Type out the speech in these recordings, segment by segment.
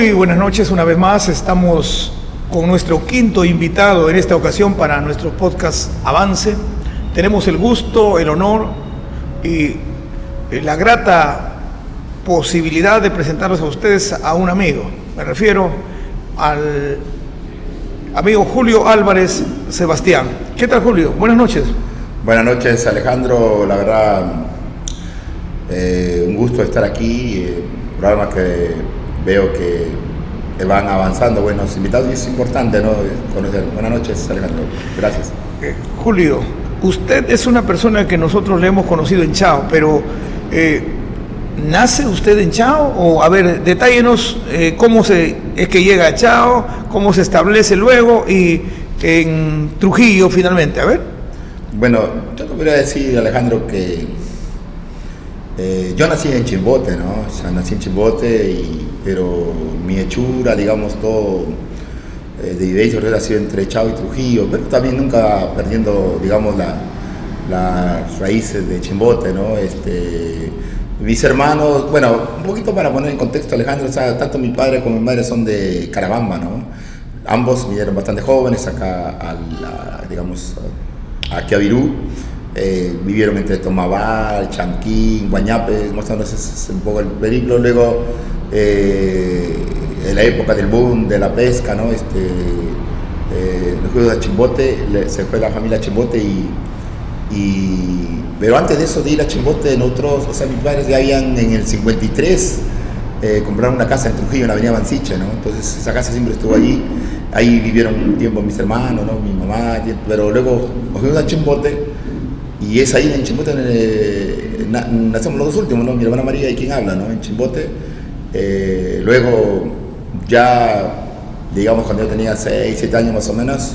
Muy buenas noches, una vez más estamos con nuestro quinto invitado en esta ocasión para nuestro podcast Avance. Tenemos el gusto, el honor y la grata posibilidad de presentarles a ustedes a un amigo. Me refiero al amigo Julio Álvarez Sebastián. ¿Qué tal, Julio? Buenas noches. Buenas noches, Alejandro. La verdad, un gusto estar aquí. Programa que veo que van avanzando buenos invitados y es importante, ¿no?, conocer. Buenas noches, Alejandro. Gracias. Julio, usted es una persona que nosotros le hemos conocido en Chao, pero ¿nace usted en Chao? O, a ver, detállenos cómo es que llega a Chao, cómo se establece luego y en Trujillo finalmente. A ver. Bueno, yo te podría decir, Alejandro, que yo nací en Chimbote, ¿no? O sea, nací en Chimbote, pero mi hechura, digamos, todo de inicio ha sido entre Chao y Trujillo, pero también nunca perdiendo, digamos, las raíces de Chimbote, ¿no? Mis hermanos, bueno, un poquito para poner en contexto, Alejandro, o sea, tanto mi padre como mi madre son de Carabamba, ¿no? Ambos vinieron bastante jóvenes acá, digamos, aquí a Virú. Vivieron entre Tomabal, Chanquín, Guañape, más o menos es un poco el periplo. Luego, en la época del boom de la pesca, ¿no? Nos fuimos a Chimbote, se fue la familia a Chimbote pero antes de eso de ir a Chimbote, nosotros, o sea, mis padres ya habían en el 53 compraron una casa en Trujillo, en la avenida Mansiche, ¿no? Entonces esa casa siempre estuvo allí. Ahí vivieron un tiempo mis hermanos, ¿no?, mi mamá, pero luego nos fuimos a Chimbote. Y es ahí en Chimbote nacemos los dos últimos, ¿no? Mi hermana María y quien habla, ¿no? En Chimbote. Luego, ya, digamos, cuando yo tenía 6, 7 años más o menos,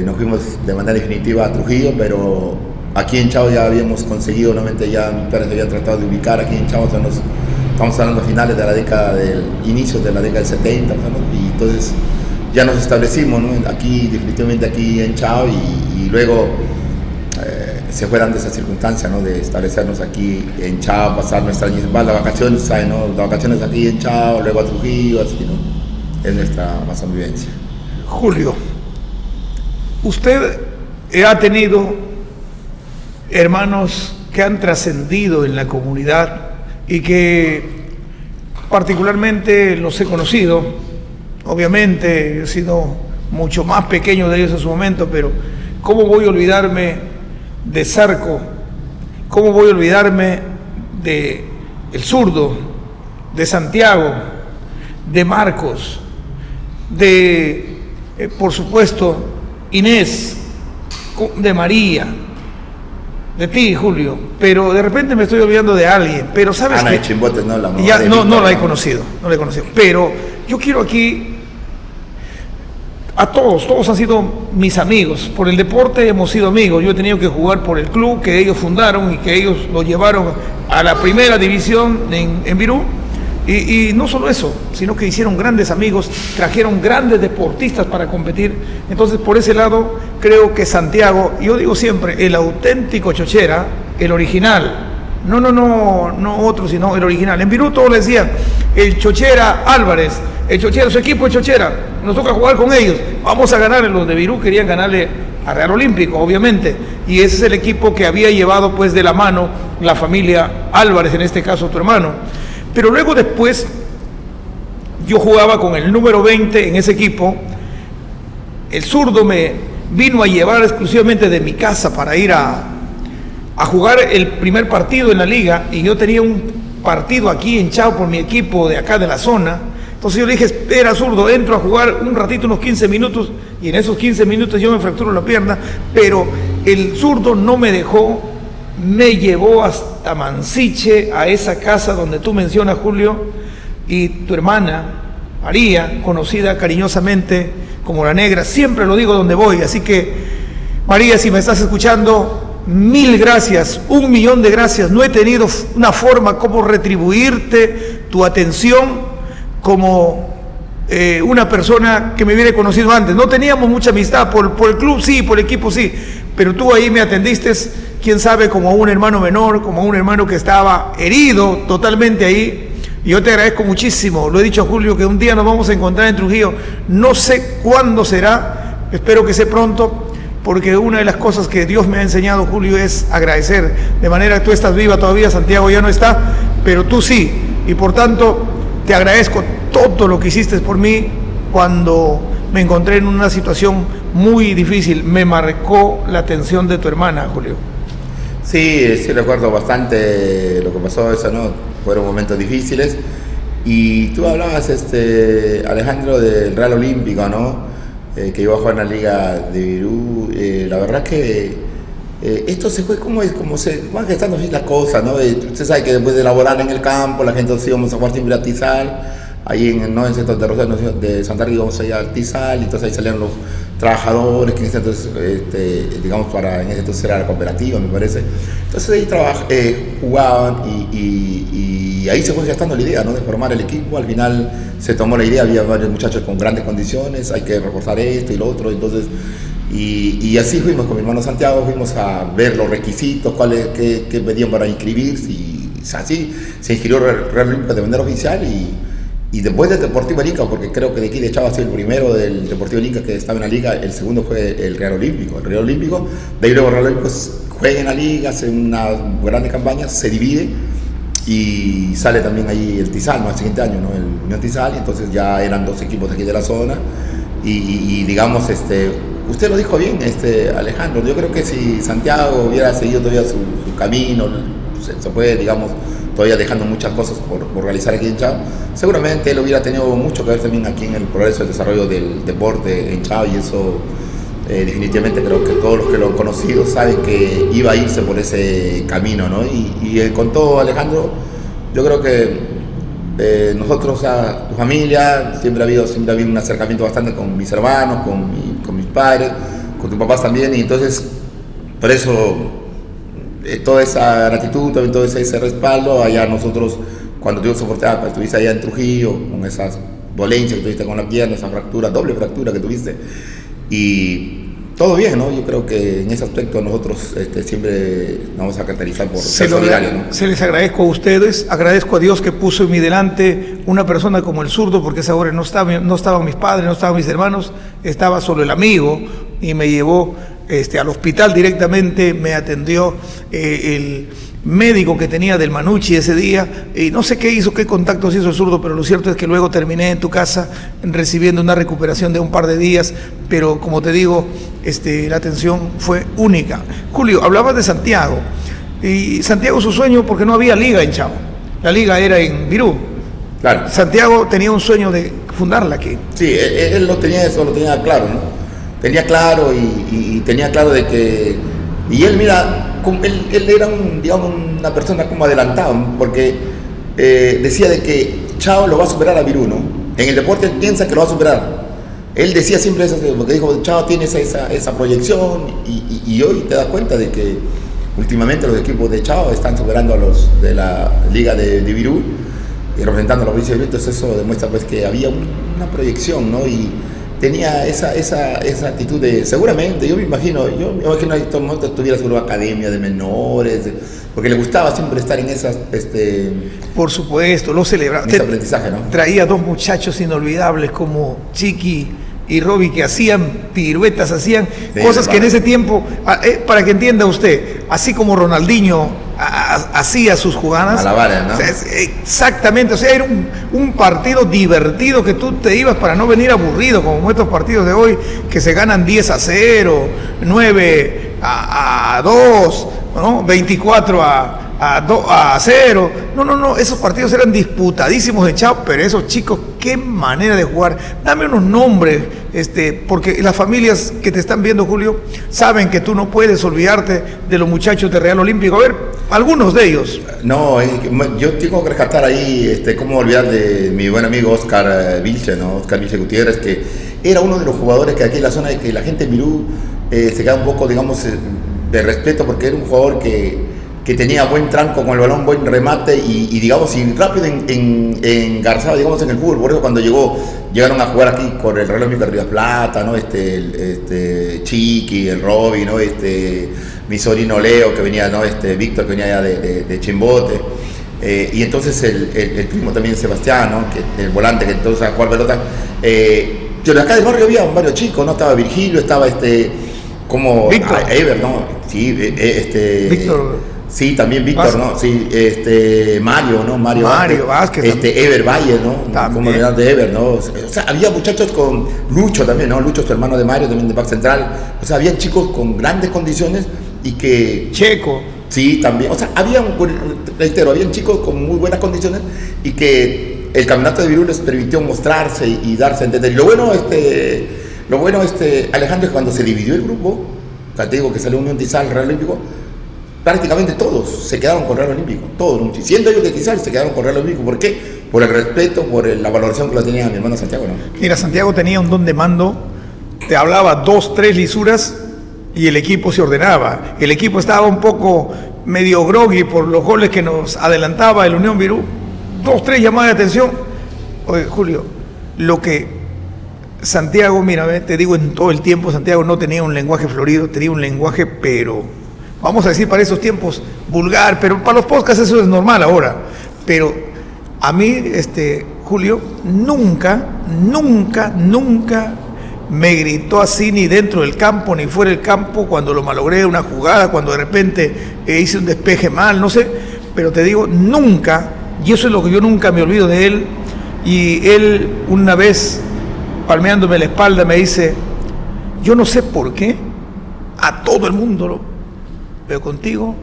nos fuimos de manera definitiva a Trujillo, pero aquí en Chao ya habíamos conseguido, nuevamente ya mis padres habían tratado de ubicar aquí en Chao, o sea, estamos hablando a finales de la década inicio de la década del 70, ¿no? Y entonces ya nos establecimos, ¿no?, aquí, definitivamente aquí en Chao, y luego se fue dando esa circunstancia, ¿no?, de establecernos aquí en Chao, pasar las vacaciones, ¿sabes?, ¿no?, las vacaciones aquí en Chao, luego a Trujillo, así, ¿no? Es nuestra más vivencia. Julio, usted ha tenido hermanos que han trascendido en la comunidad y que particularmente los he conocido. Obviamente he sido mucho más pequeño de ellos en su momento, pero ¿cómo voy a olvidarme de Zarco? ¿Cómo voy a olvidarme de El Zurdo, de Santiago, de Marcos, de, por supuesto, Inés, de María, de ti, Julio? Pero de repente me estoy olvidando de alguien. Pero sabes Ana que de Chimbote, no, no la he conocido, pero yo quiero aquí a todos han sido mis amigos. Por el deporte hemos sido amigos. Yo he tenido que jugar por el club que ellos fundaron y que ellos lo llevaron a la primera división en Virú. Y no solo eso, sino que hicieron grandes amigos, trajeron grandes deportistas para competir. Entonces, por ese lado, creo que Santiago, yo digo siempre, el auténtico chochera, el original, no otro, sino el original. En Virú todos le decían, el chochera Álvarez, el chochera, su equipo es chochera, nos toca jugar con ellos, vamos a ganarle. Los de Virú querían ganarle a Real Olímpico, obviamente, y ese es el equipo que había llevado pues de la mano la familia Álvarez, en este caso tu hermano. Pero luego después yo jugaba con el número 20 en ese equipo. El Zurdo me vino a llevar exclusivamente de mi casa para ir a jugar el primer partido en la liga, y yo tenía un partido aquí en Chao por mi equipo de acá de la zona. Entonces yo le dije, espera, Zurdo, entro a jugar un ratito, unos 15 minutos, y en esos 15 minutos yo me fracturo la pierna, pero el Zurdo no me dejó, me llevó hasta Mansiche, a esa casa donde tú mencionas, Julio, y tu hermana María, conocida cariñosamente como la Negra, siempre lo digo donde voy. Así que, María, si me estás escuchando, 1000 gracias, 1.000.000 de gracias. No he tenido una forma como retribuirte tu atención como una persona que me hubiera conocido antes. No teníamos mucha amistad, por el club sí, por el equipo sí, pero tú ahí me atendiste, quién sabe, como un hermano menor, como un hermano que estaba herido totalmente ahí, Y yo te agradezco muchísimo. Lo he dicho a Julio que un día nos vamos a encontrar en Trujillo. No sé cuándo será, espero que sea pronto, porque una de las cosas que Dios me ha enseñado, Julio, es agradecer. De manera que tú estás viva todavía, Santiago ya no está, pero tú sí. Y por tanto, te agradezco todo lo que hiciste por mí cuando me encontré en una situación muy difícil. Me marcó la atención de tu hermana, Julio. Sí, sí recuerdo bastante lo que pasó, eso, ¿no? Fueron momentos difíciles. Y tú hablabas, Alejandro, del Real Olímpico, ¿no? Que iba a jugar en la Liga de Virú. La verdad que esto se fue como se van gestando así las cosas, ¿no? Usted sabe que después de laborar en el campo, la gente íbamos a jugar siempre a Tizal. Ahí en el centro de Rosario de Santa Rita íbamos a ir a Tizal, y entonces ahí salían los trabajadores, que en ese entonces, digamos, en ese entonces era la cooperativa, me parece. Entonces ahí jugaban y ahí se fue gestando la idea, ¿no? De formar el equipo. Al final se tomó la idea, había varios muchachos con grandes condiciones, hay que reforzar esto y lo otro, entonces... Y así fuimos con mi hermano Santiago, fuimos a ver los requisitos, qué pedían para inscribirse, y así se inscribió Real Olímpico de manera oficial, y después del Deportivo Ica, porque creo que de aquí de Chava ha sido el primero del Deportivo Ica que estaba en la liga, el segundo fue el Real Olímpico. El Real Olímpico, de ahí luego el Real Olímpico juega en la liga, hace una grande campaña, se divide y sale también ahí el Tizal, ¿no? El siguiente año, ¿no? El Unión Tizal, y entonces ya eran dos equipos aquí de la zona, y digamos, usted lo dijo bien, Alejandro, yo creo que si Santiago hubiera seguido todavía su camino, se puede, digamos, todavía dejando muchas cosas por realizar aquí en Chao, seguramente él hubiera tenido mucho que ver también aquí en el progreso del desarrollo del deporte en Chao, y eso definitivamente creo que todos los que lo han conocido saben que iba a irse por ese camino, ¿no? Y con todo, Alejandro, yo creo que nosotros, o sea, tu familia, siempre ha habido un acercamiento bastante con mis hermanos, con mis padres, con tus papás también, y entonces, por eso, toda esa gratitud, también todo ese respaldo, allá nosotros, cuando tuvimos oportunidad, pues, estuviste allá en Trujillo, con esas dolencias que tuviste con la pierna, esa fractura, doble fractura que tuviste, y todo bien, ¿no? Yo creo que en ese aspecto nosotros siempre nos vamos a caracterizar por ser solidarios, ¿no? Se les agradezco a ustedes, agradezco a Dios que puso en mi delante una persona como el zurdo, porque esa hora no estaban mis padres, no estaban mis hermanos, estaba solo el amigo, y me llevó al hospital directamente, me atendió el médico que tenía del Manucci ese día, y no sé qué hizo, qué contactos hizo el zurdo, pero lo cierto es que luego terminé en tu casa recibiendo una recuperación de un par de días, pero como te digo, la atención fue única. Julio, hablabas de Santiago, y Santiago su sueño, porque no había liga en Chao, la liga era en Virú. Claro. Santiago tenía un sueño de fundarla aquí. Sí, él lo tenía claro, ¿no? Tenía claro y tenía claro de que... Y él, mira, él era una persona como adelantada, porque decía de que Chao lo va a superar a Virú, ¿no? En el deporte él piensa que lo va a superar. Él decía siempre eso, porque dijo, Chao tiene esa proyección, y hoy te das cuenta de que últimamente los equipos de Chao están superando a los de la Liga de Virú y representando a los países de Virú. Entonces eso demuestra pues que había una proyección, ¿no? Y tenía esa actitud de, seguramente, yo me imagino en estos momentos tuviera seguro academia de menores, porque le gustaba siempre estar en esas... Por supuesto, lo celebraba. Ese aprendizaje, ¿no? Traía dos muchachos inolvidables como Chiqui y Roby, que hacían piruetas, hacían cosas que en ese tiempo, para que entienda usted, así como Ronaldinho hacía sus jugadas. Malabares, ¿no? Exactamente, o sea, era un partido divertido que tú te ibas para no venir aburrido, como estos partidos de hoy que se ganan 10-0, 9-2, ¿no? 24-0. No, esos partidos eran disputadísimos de Chao, pero esos chicos, qué manera de jugar. Dame unos nombres, porque las familias que te están viendo, Julio, saben que tú no puedes olvidarte de los muchachos de Real Olímpico. A ver, algunos de ellos. No, yo tengo que rescatar ahí, cómo olvidar de mi buen amigo Oscar Vilche, ¿no? Oscar Vilche Gutiérrez, que era uno de los jugadores que aquí en la zona de que la gente en Virú se queda un poco, digamos, de respeto, porque era un jugador que tenía buen tranco con el balón, buen remate y digamos, y rápido engarzado, digamos, en el fútbol. Por eso cuando llegaron a jugar aquí con el Real Olímpico de Río Plata, ¿no? Chiqui, el Roby, ¿no? Mi sobrino Leo, que venía, ¿no? Víctor, que venía allá de Chimbote. Y entonces el primo también Sebastián, ¿no? Que, el volante que entonces a jugar pelota. Pero acá del barrio había varios chicos, ¿no? Estaba Virgilio, estaba como Víctor. Ever, ¿no? Sí, Víctor. Sí, también Víctor, Vázquez. ¿no? Sí, Mario, ¿no? Mario Vázquez Ever Valle, ¿no? También. Como el de Ever, ¿no? O sea, había muchachos con Lucho también, ¿no? Lucho, su hermano de Mario, también de Parque Central. O sea, había chicos con grandes condiciones y que... Checo. Sí, también. O sea, reitero, habían chicos con muy buenas condiciones y que el campeonato de Virú les permitió mostrarse y darse a entender. Y lo bueno, Alejandro, es que cuando se dividió el grupo, o sea, te digo que salió Unión Tizal, Real Olímpico, prácticamente todos se quedaron con Real Olímpico, todos, siendo ellos de Tizal, se quedaron con Real Olímpico. ¿Por qué? Por el respeto, por la valoración que lo tenía mi hermano Santiago, ¿no? Mira, Santiago tenía un don de mando, te hablaba 2, 3 lisuras y el equipo se ordenaba. El equipo estaba un poco medio groggy por los goles que nos adelantaba el Unión Virú. 2, 3 llamadas de atención. Oye, Julio, lo que Santiago, mira, te digo, en todo el tiempo Santiago no tenía un lenguaje florido, tenía un lenguaje, pero vamos a decir para esos tiempos, vulgar, pero para los podcasts eso es normal ahora. Pero a mí, Julio, nunca me gritó así ni dentro del campo ni fuera del campo cuando lo malogré una jugada, cuando de repente hice un despeje mal, no sé, pero te digo, nunca, y eso es lo que yo nunca me olvido de él. Y él una vez, palmeándome la espalda, me dice, yo no sé por qué a todo el mundo pero contigo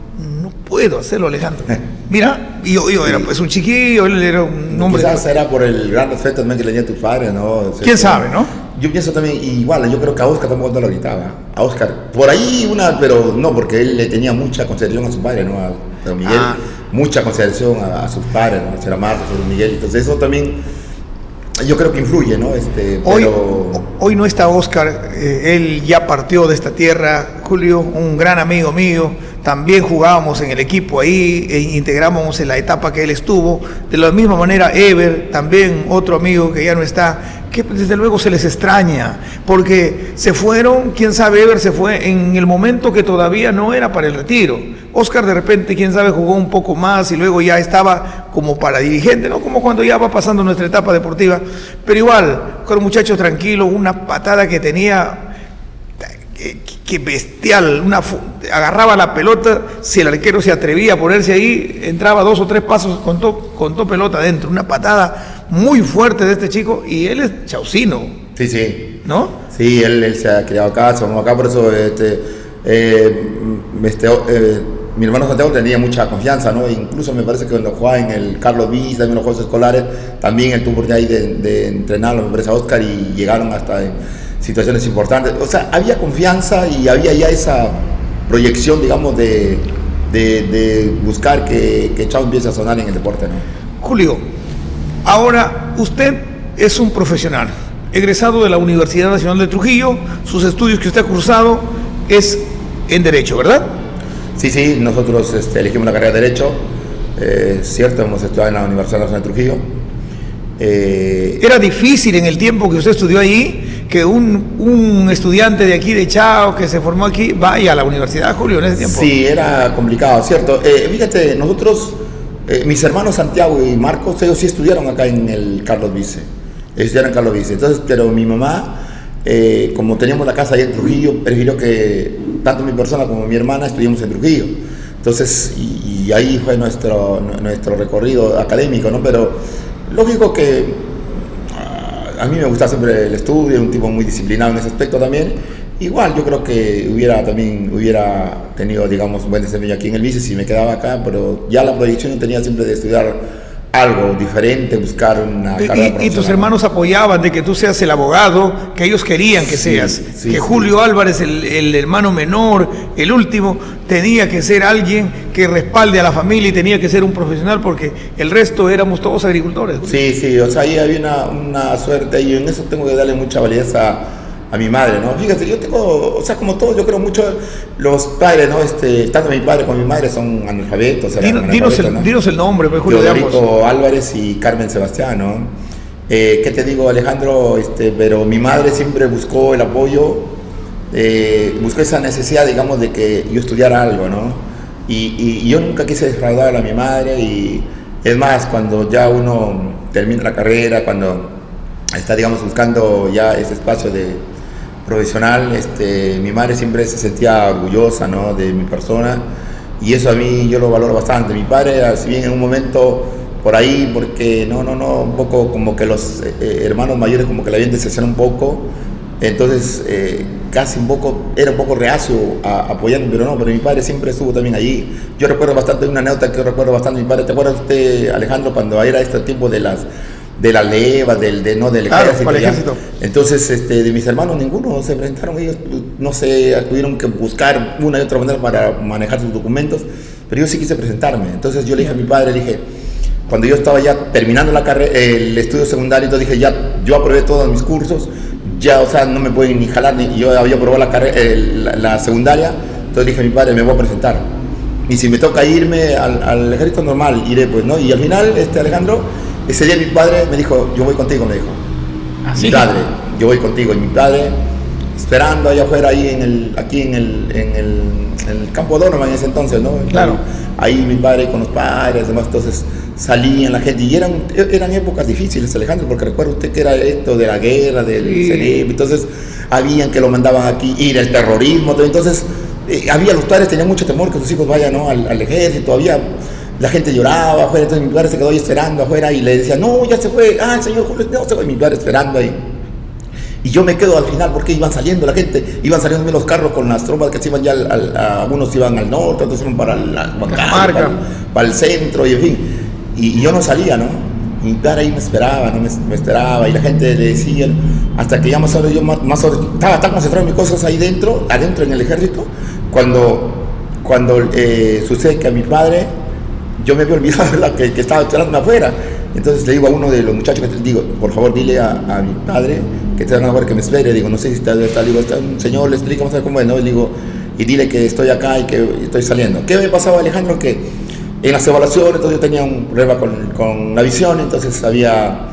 no puedo hacerlo, Alejandro. Mira, yo era pues un chiquillo, él era un hombre... Quizás era por el gran respeto también que le tenía a tus padres, ¿no? ¿Quién sabe, no? Yo pienso también, igual, yo creo que a Oscar tampoco no lo gritaba. A Oscar, por ahí pero no, porque él le tenía mucha consideración a sus padres, ¿no? A don Miguel, mucha consideración a sus padres, ¿no? A Sra. Marta, a don Miguel. Entonces eso también, yo creo que influye, ¿no? Hoy no está Oscar, él ya partió de esta tierra, Julio, un gran amigo mío. También jugábamos en el equipo ahí, integramos en la etapa que él estuvo. De la misma manera, Ever, también otro amigo que ya no está, que desde luego se les extraña, porque se fueron, quién sabe, Ever se fue en el momento que todavía no era para el retiro. Oscar de repente, quién sabe, jugó un poco más y luego ya estaba como para dirigente, ¿no? Como cuando ya va pasando nuestra etapa deportiva. Pero igual, con un muchacho tranquilo, una patada que tenía... que bestial, agarraba la pelota, si el arquero se atrevía a ponerse ahí, entraba 2 o 3 pasos con todo pelota adentro, una patada muy fuerte de este chico, y él es chaucino. Sí. ¿No? Sí, él se ha criado acá, somos acá, por eso mi hermano Santiago tenía mucha confianza, ¿no? Incluso me parece que cuando jugaba en el Carlos Viz, también en los Juegos Escolares, también él tuvo ahí de entrenarlo, me parece, a Oscar, y llegaron hasta situaciones importantes. O sea, había confianza y había ya esa proyección, digamos, de buscar que Chao empiece a sonar en el deporte, ¿no? Julio, ahora usted es un profesional, egresado de la Universidad Nacional de Trujillo, sus estudios que usted ha cursado es en Derecho, ¿verdad? Sí, nosotros elegimos la carrera de Derecho, cierto, hemos estudiado en la Universidad Nacional de Trujillo. Era difícil en el tiempo que usted estudió ahí que un estudiante de aquí de Chao que se formó aquí vaya a la universidad, Julio, en ese tiempo. Sí, era complicado, cierto. Fíjate, nosotros, mis hermanos Santiago y Marcos, ellos sí estudiaron acá en el Carlos Vice. Estudiaron en Carlos Vice. Entonces, pero mi mamá, como teníamos la casa ahí en Trujillo, prefirió que tanto mi persona como mi hermana estudiamos en Trujillo. Entonces, y ahí fue nuestro recorrido académico, ¿no? Pero lógico que a mí me gusta siempre el estudio, un tipo muy disciplinado en ese aspecto también. Igual yo creo que hubiera tenido, digamos, un buen desempeño aquí en el Vice si me quedaba acá, pero ya la proyección tenía siempre de estudiar algo diferente, buscar una carrera profesional. Y tus hermanos apoyaban de que tú seas el abogado que ellos querían que seas, que Julio Álvarez, el hermano menor, el último, tenía que ser alguien que respalde a la familia y tenía que ser un profesional porque el resto éramos todos agricultores. Sí, o sea, ahí había una suerte y en eso tengo que darle mucha validez a mi madre, ¿no? Fíjate, yo tengo, o sea, como todos, yo creo mucho los padres, ¿no? Tanto mi padre como mi madre son analfabetos. Dinos el nombre, pues, Julio. Teodorico Álvarez y Carmen Sebastián, ¿no? ¿Qué te digo, Alejandro? Pero mi madre siempre buscó el apoyo, buscó esa necesidad, digamos, de que yo estudiara algo, ¿no? Y yo nunca quise defraudar a mi madre y Es más, cuando ya uno termina la carrera, cuando está, digamos, buscando ya ese espacio de profesional, mi madre siempre se sentía orgullosa, ¿no?, de mi persona, y eso a mí yo lo valoro bastante. Mi padre, si bien en un momento por ahí, porque un poco como que los hermanos mayores como que la habían decepcionado un poco, entonces casi era un poco reacio a apoyarme, pero mi padre siempre estuvo también allí. Yo recuerdo bastante, una anécdota que yo recuerdo bastante de mi padre. ¿Te acuerdas usted, Alejandro, cuando era este tiempo de las levas, del Claro, ejército? para el ejército. Entonces, de mis hermanos, ninguno se presentaron. Ellos, no sé, tuvieron que buscar una y otra manera para manejar sus documentos, pero yo sí quise presentarme. Entonces yo le dije a mi padre, cuando yo estaba ya terminando la carrera, el estudio secundario, entonces dije, ya, yo aprobé todos mis cursos, ya, o sea, no me pueden ni jalar, yo había aprobado la carrera, la secundaria, entonces dije a mi padre, me voy a presentar. Y si me toca irme al ejército normal, iré, pues, ¿no? Y al final, Alejandro, ese día mi padre me dijo, yo voy contigo, me dijo. ¿Así? Mi padre, yo voy contigo. Y mi padre, esperando allá afuera, aquí en el campo Donovan en ese entonces, ¿no? Claro. Ahí mi padre con los padres, demás, entonces salían la gente, y eran épocas difíciles, Alejandro, porque recuerda usted que era esto de la guerra, del CNEP, entonces habían que lo mandaban aquí, ir el terrorismo, entonces los padres tenían mucho temor que sus hijos vayan, ¿no?, al ejército, la gente lloraba afuera, entonces mi padre se quedó ahí esperando afuera y le decía, no, ya se fue, señor Julio, no se fue, mi padre esperando ahí. Y yo me quedo al final porque iban saliendo la gente, iban saliendo los carros con las tropas que se iban ya, algunos iban al norte, otros iban para la Huancayo, para el centro, y en fin. Y yo no salía, ¿no? Mi padre ahí me esperaba, ¿no? Me esperaba, y la gente le decía, hasta que ya más o menos estaba tan concentrado en mis cosas ahí adentro en el ejército, cuando sucede que a mi padre, yo me había olvidado que estaba esperándome afuera. Entonces le digo a uno de los muchachos, que digo, por favor dile a mi padre que te van a ver que me espere. Digo, no sé si está, digo, está un señor, le explica, vamos a ver cómo es, ¿no? Y digo, y dile que estoy acá y que estoy saliendo. ¿Qué me pasaba, Alejandro? Que en las evaluaciones, entonces yo tenía un problema con la visión, entonces había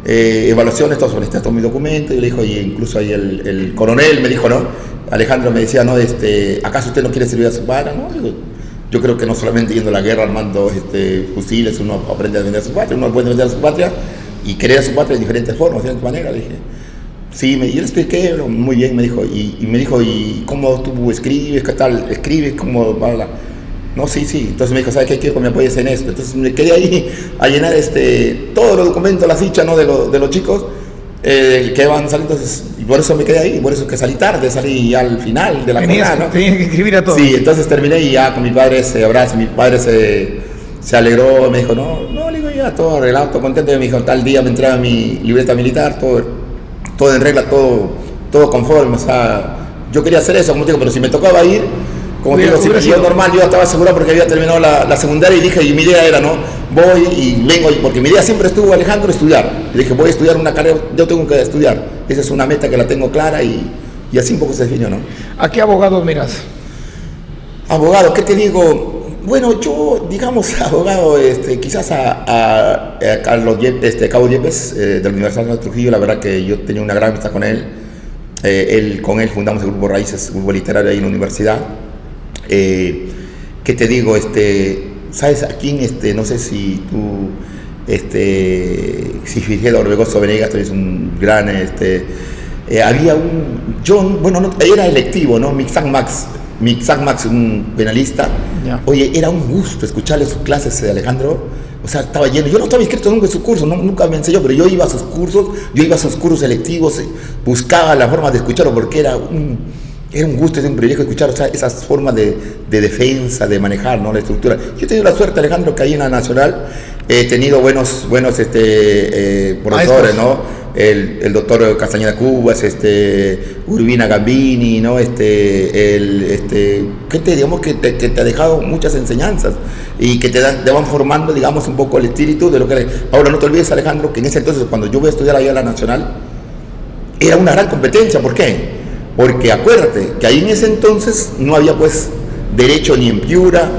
evaluaciones, todo sobre todo mi documento, y le dijo, y incluso ahí el coronel me dijo, ¿no? Alejandro me decía, ¿no? ¿Acaso usted no quiere servir a su padre? No, digo, yo creo que no solamente yendo a la guerra armando fusiles uno aprende a defender a su patria, uno puede defender a su patria y querer a su patria de diferentes formas, de diferentes maneras. Le dije, sí, yo le expliqué, muy bien, me dijo, y me dijo, ¿y cómo tú escribes? ¿Qué tal? ¿Escribes? ¿Cómo va la...? No, sí. Entonces me dijo, ¿sabes qué? Quiero que me apoyes en esto. Entonces me quedé ahí a llenar todos los documentos, la ficha, ¿no?, de los chicos que van saliendo. Entonces, y por eso me quedé ahí, por eso que salí tarde, salí ya al final de la carrera, ¿no? Tenías que escribir a todos. Sí, entonces terminé y ya con mi padre se abrazó, mi padre se alegró, me dijo, no, le digo, ya todo arreglado, todo contento, y me dijo, tal día me entrega mi libreta militar, todo en regla, todo conforme, o sea, yo quería hacer eso, como te digo, pero si me tocaba ir, como te digo, si yo normal, yo estaba seguro porque había terminado la secundaria, y dije, y mi idea era, ¿no?, voy y vengo, porque mi idea siempre estuvo, Alejandro, estudiar. Le dije, voy a estudiar una carrera, yo tengo que estudiar, esa es una meta que la tengo clara, y así un poco se definió, ¿no? ¿A qué abogado miras? Abogado, ¿qué te digo? Bueno, yo, digamos, abogado, quizás a Carlos Cabo Yepes, de la Universidad de Trujillo. La verdad que yo tenía una gran amistad con él. Con él fundamos el Grupo Raíces, grupo literario ahí en la universidad. ¿Qué te digo? ¿Sabes a quién? No sé si tú, si Figel Orbegoso Venegas, es un gran, había un John, bueno, no, era electivo, ¿no? Mixac Max, un penalista. Ya. Oye, era un gusto escucharle sus clases de Alejandro. O sea, estaba lleno. Yo no estaba inscrito nunca en sus cursos, nunca me enseñó, pero yo iba a sus cursos selectivos, buscaba la forma de escucharlo, porque era un gusto, es un privilegio escuchar, o sea, esas formas de defensa, de manejar, ¿no?, la estructura. Yo he tenido la suerte, Alejandro, que ahí en la Nacional he tenido buenos profesores, ¿no? El doctor Castañeda Cubas, Urbina Gambini, ¿no? Gente, digamos, que te ha dejado muchas enseñanzas y que te van formando, digamos, un poco el espíritu de lo que... Ahora, no te olvides, Alejandro, que en ese entonces, cuando yo voy a estudiar allá en la Nacional, era una gran competencia. ¿Por qué? Porque acuérdate que ahí en ese entonces no había, pues, derecho ni en Piura,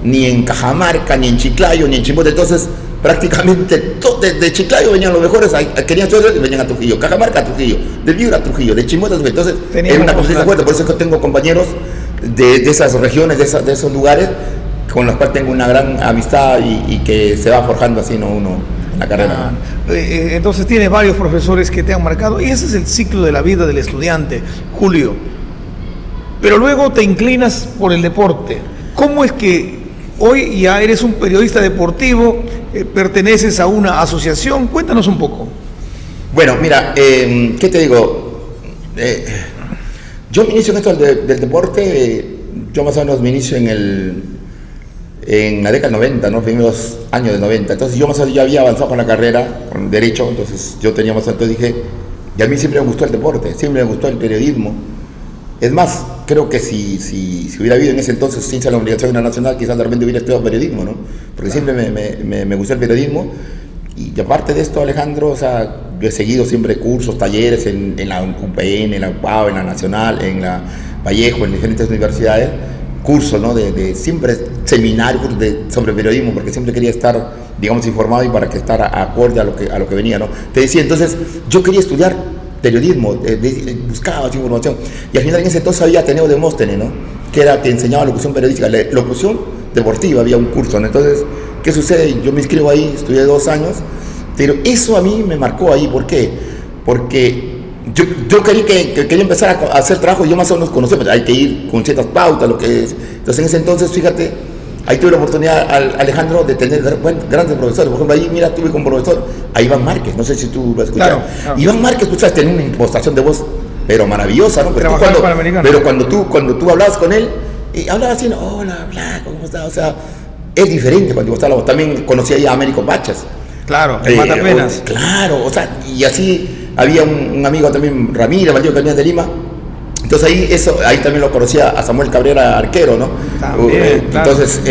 ni en Cajamarca, ni en Chiclayo, ni en Chimbote. Entonces, prácticamente de Chiclayo venían los mejores, querían estudiar y venían a Trujillo. Cajamarca a Trujillo, de Piura a Trujillo, de Chimbote a Trujillo. Entonces, era una competencia fuerte. Por eso es que tengo compañeros de esas regiones, de esos lugares, con los cuales tengo una gran amistad y que se va forjando así, ¿no? Uno en la carrera. Entonces tienes varios profesores que te han marcado y ese es el ciclo de la vida del estudiante, Julio. Pero luego te inclinas por el deporte. ¿Cómo es que hoy ya eres un periodista deportivo, perteneces a una asociación? Cuéntanos un poco. Bueno, mira, ¿qué te digo? Yo me inicio en esto del deporte, yo más o menos me inicio en la década del 90, ¿no? Primeros años del 90. Entonces yo más o menos ya había avanzado con la carrera, con derecho, entonces yo tenía más o menos, entonces dije, y a mí siempre me gustó el deporte, siempre me gustó el periodismo. Es más, creo que si hubiera habido en ese entonces ciencia de la Universidad Nacional, quizás de repente hubiera estudiado periodismo, ¿no? Porque siempre me gustó el periodismo. Y aparte de esto, Alejandro, o sea, yo he seguido siempre cursos, talleres en la UPN, en la UPAO, en la Nacional, en la Vallejo, en diferentes universidades, cursos, ¿no? De siempre seminarios sobre periodismo, porque siempre quería estar, digamos, informado y para que estar acorde a lo que venía, ¿no? Te decía, entonces, yo quería estudiar periodismo, buscaba información, y al final en ese entonces había Ateneo Demóstenes, ¿no? Que enseñaba locución periodística, locución deportiva, había un curso, ¿no? Entonces, ¿qué sucede? Yo me inscribo ahí, estudié 2 años, pero eso a mí me marcó ahí. ¿Por qué? Porque yo quería empezar a hacer trabajo y yo más o menos conocía, pues hay que ir con ciertas pautas, lo que es. Entonces en ese entonces, fíjate, ahí tuve la oportunidad, Alejandro, de tener grandes profesores. Por ejemplo, ahí, mira, tuve como profesor a Iván Márquez, no sé si tú lo has escuchado. Claro. Iván Márquez, tú sabes, tenía una impostación de voz, pero maravillosa, ¿no? Pero cuando tú hablabas con él, hablaba así, ¿no? Hola, Blanco, ¿cómo estás? O sea, es diferente cuando estaba la voz. También conocí ahí a Américo Pachas. Claro, el Matapenas. Claro, o sea, y así había un amigo también, Ramírez, que venía de Lima. Entonces ahí también lo conocía a Samuel Cabrera, arquero, ¿no? También, claro. Entonces,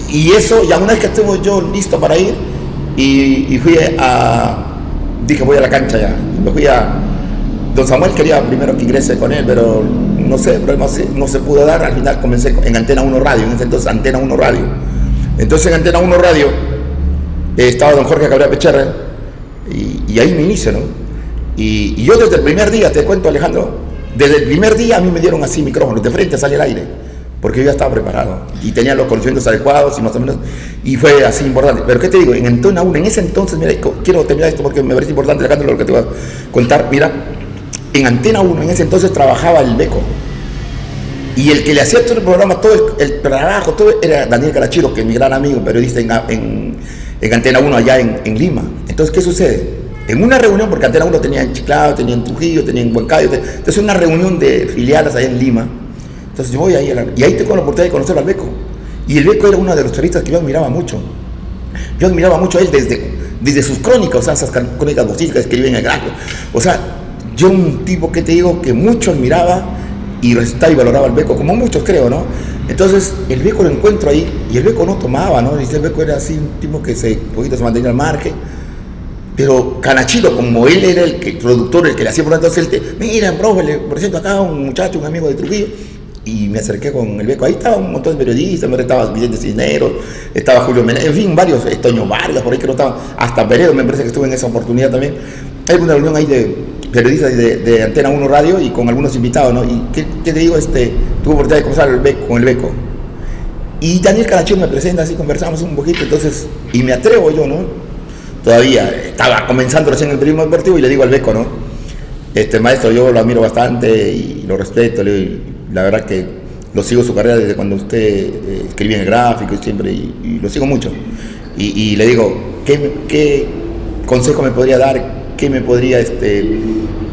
y eso, ya una vez que estuve yo listo para ir, y dije, voy a la cancha ya. Y me fui don Samuel quería primero que ingrese con él, pero no sé, el problema no se pudo dar. Al final comencé en Antena 1 Radio, en ese entonces Antena 1 Radio. Entonces en Antena 1 Radio estaba don Jorge Cabrera Pecherre, y ahí me inicio, ¿no? Y yo desde el primer día, te cuento, Alejandro, desde el primer día a mí me dieron así micrófonos, de frente a salir al aire, porque yo ya estaba preparado y tenía los conocimientos adecuados y más o menos, y fue así importante. Pero ¿qué te digo? En Antena 1, en ese entonces, mira, quiero terminar esto porque me parece importante, Alejandro, lo que te voy a contar. Mira, en Antena 1 en ese entonces trabajaba el Beco, y el que le hacía todo el programa, todo el trabajo, todo era Daniel Carachiro, que es mi gran amigo, periodista en Antena 1 allá en Lima. Entonces, ¿qué sucede? En una reunión, porque Antena 1 tenía en Chiclayo, tenía en Trujillo, tenía en Huancayo, entonces una reunión de filiales allá en Lima. Entonces yo voy ahí, y ahí tengo la oportunidad de conocer al Beco. Y el Beco era uno de los periodistas que yo admiraba mucho. Yo admiraba mucho a él desde sus crónicas, o sea, esas crónicas boxísticas que escribía en el gráfico. O sea, yo un tipo que te digo que mucho admiraba y respetaba y valoraba al Beco, como muchos creo, ¿no? Entonces el Beco lo encuentro ahí, y el Beco no tomaba, ¿no? Dice, el Beco era así, un tipo que un poquito se mantenía al margen, pero Canachilo, como él era el productor, el que le hacía por entonces, mira, profe, le presento acá a un muchacho, un amigo de Trujillo, y me acerqué con el Beco. Ahí estaba un montón de periodistas, estaba Vicente Cisneros, estaba Julio Menéndez, en fin, varios, Toño Vargas, por ahí que no estaban, hasta Peredo me parece que estuve en esa oportunidad también. Hay una reunión ahí de periodistas de Antena 1 Radio y con algunos invitados, ¿no? Y ¿qué te digo? Tuve oportunidad de conversar con el Beco. Y Daniel Carachín me presenta, así conversamos un poquito, entonces, y me atrevo yo, ¿no? Todavía estaba comenzando recién el periodismo deportivo, y le digo al Beco, ¿no? Maestro, yo lo admiro bastante y lo respeto, la verdad que lo sigo su carrera desde cuando usted escribía en el gráfico, siempre, y lo sigo mucho. Y le digo, ¿qué consejo me podría dar? ¿Qué me podría,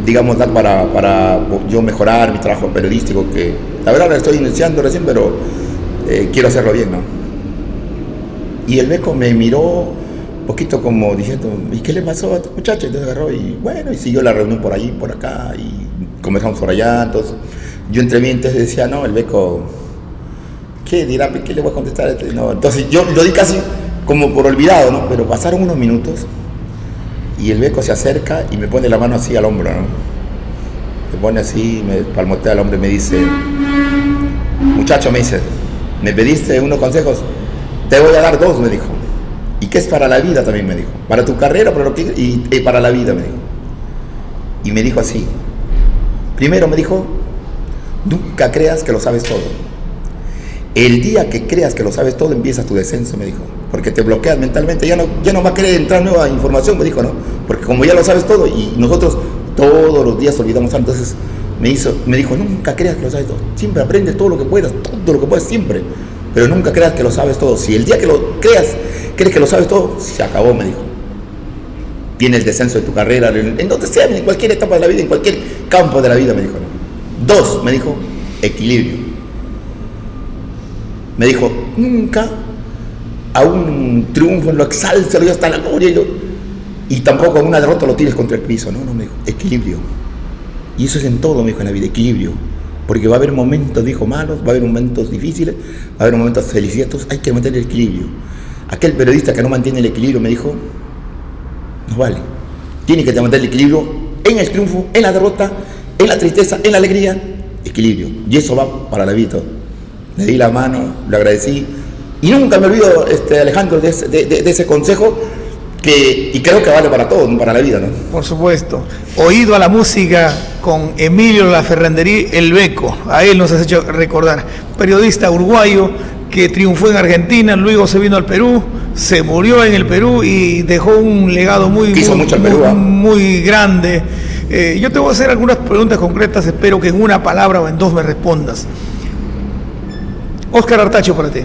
digamos, dar para yo mejorar mi trabajo periodístico? Que la verdad lo estoy iniciando recién, pero quiero hacerlo bien, ¿no? Y el Beco me miró un poquito como diciendo, ¿y qué le pasó a este muchacho? Entonces agarró y bueno, y siguió la reunión por allí, por acá, y comenzamos por allá. Entonces yo entre mí entonces decía, no, el Beco, ¿qué dirá? ¿Qué le voy a contestar? No, entonces yo lo di casi como por olvidado, ¿no? Pero pasaron unos minutos y el Beco se acerca y me pone la mano así al hombro, ¿no? Me pone así, me palmotea al hombro y me dice, muchacho, me dice, ¿me pediste unos consejos? Te voy a dar 2, me dijo. Y que es para la vida también, me dijo. Para tu carrera, y para la vida, me dijo. Y me dijo así. Primero me dijo, nunca creas que lo sabes todo. el día que creas que lo sabes todo, empieza tu descenso, me dijo, porque te bloqueas mentalmente, ya no va a querer entrar nueva información, me dijo, ¿no? Porque como ya lo sabes todo, y nosotros todos los días olvidamos algo, entonces me dijo, nunca creas que lo sabes todo, siempre aprende todo lo que puedas, siempre, pero nunca creas que lo sabes todo. Si el día que lo crees que lo sabes todo, se acabó, me dijo. Viene el descenso de tu carrera, en donde sea, en cualquier etapa de la vida, en cualquier campo de la vida, me dijo, ¿no? 2, me dijo, equilibrio. Me dijo, nunca a un triunfo lo exalce, lo llevas hasta la gloria, y tampoco a una derrota lo tires contra el piso, no, me dijo, equilibrio. Y eso es en todo, me dijo, en la vida, equilibrio. Porque va a haber momentos, dijo, malos, va a haber momentos difíciles, va a haber momentos felicitos, hay que mantener el equilibrio. Aquel periodista que no mantiene el equilibrio, me dijo, no vale. Tiene que mantener el equilibrio en el triunfo, en la derrota, en la tristeza, en la alegría, equilibrio. Y eso va para la vida. Le di la mano, le agradecí. Y nunca me olvido, Alejandro, de ese consejo y creo que vale para todo, para la vida, ¿no? Por supuesto. Oído a la música con Emilio Laferranderí, El Beco. A él nos has hecho recordar. Periodista uruguayo que triunfó en Argentina, luego se vino al Perú, se murió en el Perú y dejó un legado muy grande. Yo te voy a hacer algunas preguntas concretas, espero que en una palabra o en 2 me respondas. Óscar Artacho, para ti.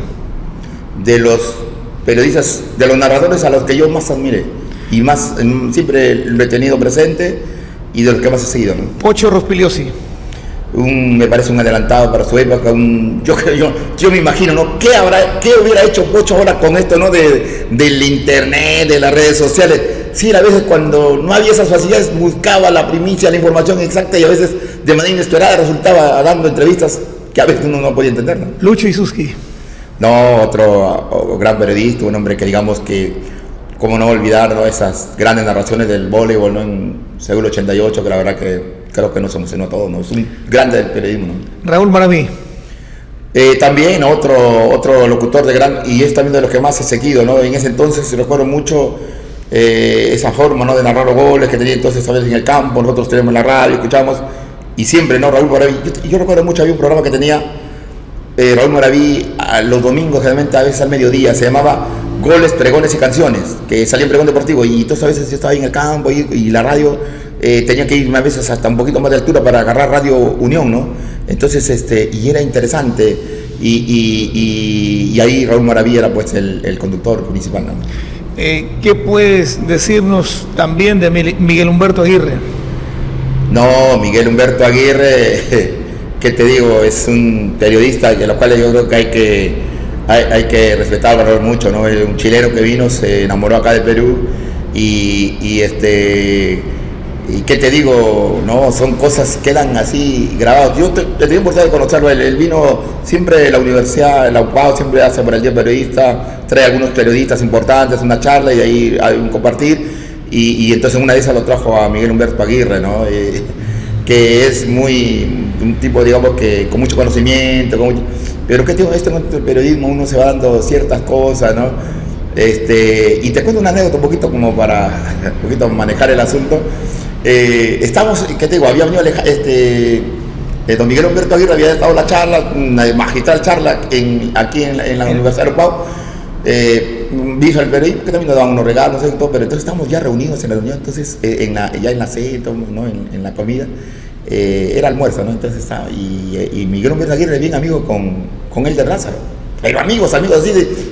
De los periodistas, de los narradores a los que yo más admiré y más siempre lo he tenido presente y de los que más he seguido, ¿no? Pocho Rospigliosi. Me parece un adelantado para su época, yo me imagino, ¿no? ¿Qué hubiera hecho Pocho ahora con esto, ¿no? Del internet, de las redes sociales? Sí, a veces cuando no había esas facilidades buscaba la primicia, la información exacta y a veces de manera inesperada resultaba dando entrevistas que a veces uno no podía entender, ¿no? Lucho Isuski. No, otro gran periodista, un hombre que digamos que, cómo no olvidar, ¿no? Esas grandes narraciones del voleibol, ¿no? En Seúl 88, que la verdad que creo que nos emocionó a todos, ¿no? Es un grande del periodismo, ¿no? Raúl Maraví. También otro locutor de gran, y es también de los que más he seguido, ¿no? En ese entonces recuerdo mucho esa forma, ¿no? De narrar los goles que tenía entonces a veces en el campo, nosotros teníamos la radio, escuchamos, y siempre, ¿no? Raúl Maraví. Yo recuerdo mucho, había un programa que tenía Raúl Maraví los domingos, generalmente a veces al mediodía, se llamaba Goles, Pregones y Canciones, que salía en Pregón Deportivo, y entonces a veces yo estaba ahí en el campo y la radio tenía que irme a veces hasta un poquito más de altura para agarrar Radio Unión, ¿no? Entonces, y era interesante, y ahí Raúl Maraví era pues el conductor principal, ¿no? ¿Qué puedes decirnos también de Miguel Humberto Aguirre? No, Miguel Humberto Aguirre, ¿qué te digo? Es un periodista de lo cual yo creo que hay que respetar, valorar mucho, ¿no? Es un chileno que vino, se enamoró acá de Perú y qué te digo, no, son cosas que quedan así grabadas. Yo te tengo oportunidad de conocerlo, él vino siempre de la universidad, la UPAO siempre hace para el día periodista, trae algunos periodistas importantes, una charla y ahí hay un compartir, y entonces una de esas lo trajo a Miguel Humberto Aguirre, ¿no? Que es un tipo, digamos, que con mucho conocimiento, pero que tiene en el periodismo uno se va dando ciertas cosas, ¿no? Y te cuento una anécdota un poquito como para un poquito manejar el asunto. Estamos, ¿qué te digo? Había venido don Miguel Humberto Aguirre, había estado la charla, una magistral charla aquí en la Universidad de Pau. Dijo el periodismo que también nos daban unos regalos, ¿no? Todo, pero entonces estamos ya reunidos en la reunión, entonces ya en la cena, ¿no? en la comida, era almuerzo, ¿no? Entonces estaba, y Miguel Humberto Aguirre bien amigo con Elder Lázaro, pero amigos así,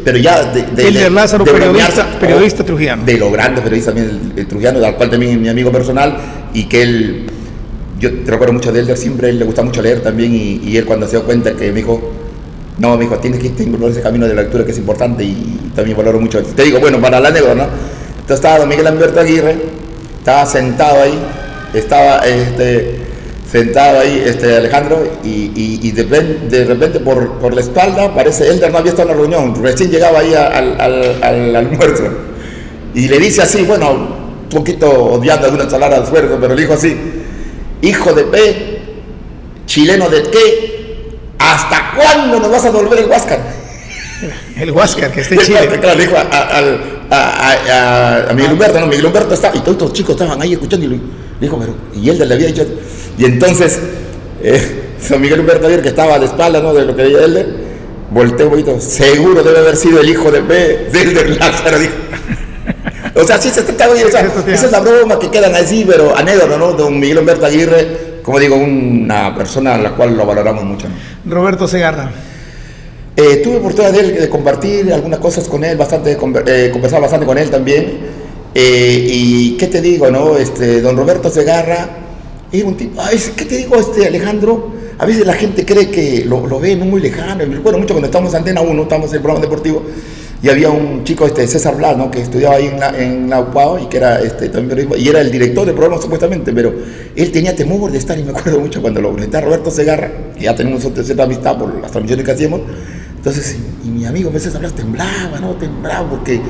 pero ya Elder Lázaro, periodista trujillano. De lo grande periodista también, el trujillano, del cual también es mi amigo personal, y que yo te recuerdo mucho de Elder, siempre él le gusta mucho leer también, y él cuando se dio cuenta que me dijo, no, me dijo, tienes que involucrar ese camino de la lectura que es importante, y también valoro mucho. Te digo, bueno, para la anécdota, ¿no? Entonces estaba don Miguel Humberto Aguirre, estaba sentado ahí, Alejandro, y de repente por la espalda, parece, Elder no había estado en la reunión, recién llegaba ahí al almuerzo, y le dice así, bueno, un poquito odiando alguna ensalada de esfuerzo, pero le dijo así, hijo de P, chileno de qué, ¿hasta cuándo nos vas a devolver el Huáscar? El Huáscar, que está en Chile. Claro, le dijo a Miguel Humberto, ¿no? Miguel Humberto estaba, y todos estos chicos estaban ahí escuchando, y le dijo, pero, y él le había dicho, y entonces, Miguel Humberto Aguirre, que estaba de espaldas, ¿no? De lo que veía él, volteé un poquito, seguro debe haber sido el hijo de del Lázaro, dijo. O sea, sí se trataba bien, o sea, esa es la broma que quedan así, pero anécdota, ¿no? Don Miguel Humberto Aguirre, como digo, una persona a la cual lo valoramos mucho, ¿no? Roberto Segarra. Tuve oportunidad de compartir algunas cosas con él, conversar bastante con él también. Y qué te digo, ¿no? Don Roberto Segarra era un tipo, ¿qué te digo, Alejandro? A veces la gente cree que lo ve no muy lejano. Me recuerdo mucho cuando estábamos en Antena 1, estábamos en el programa deportivo, y había un chico, César Blas, ¿no? Que estudiaba ahí en la UPAO y que era también periodismo, y era el director del programa supuestamente, pero él tenía temor de estar, y me acuerdo mucho cuando lo presenté a Roberto Segarra, que ya tenemos cierta amistad por las transmisiones que hacíamos. Entonces, y mi amigo César Blas temblaba, ¿no? Temblaba porque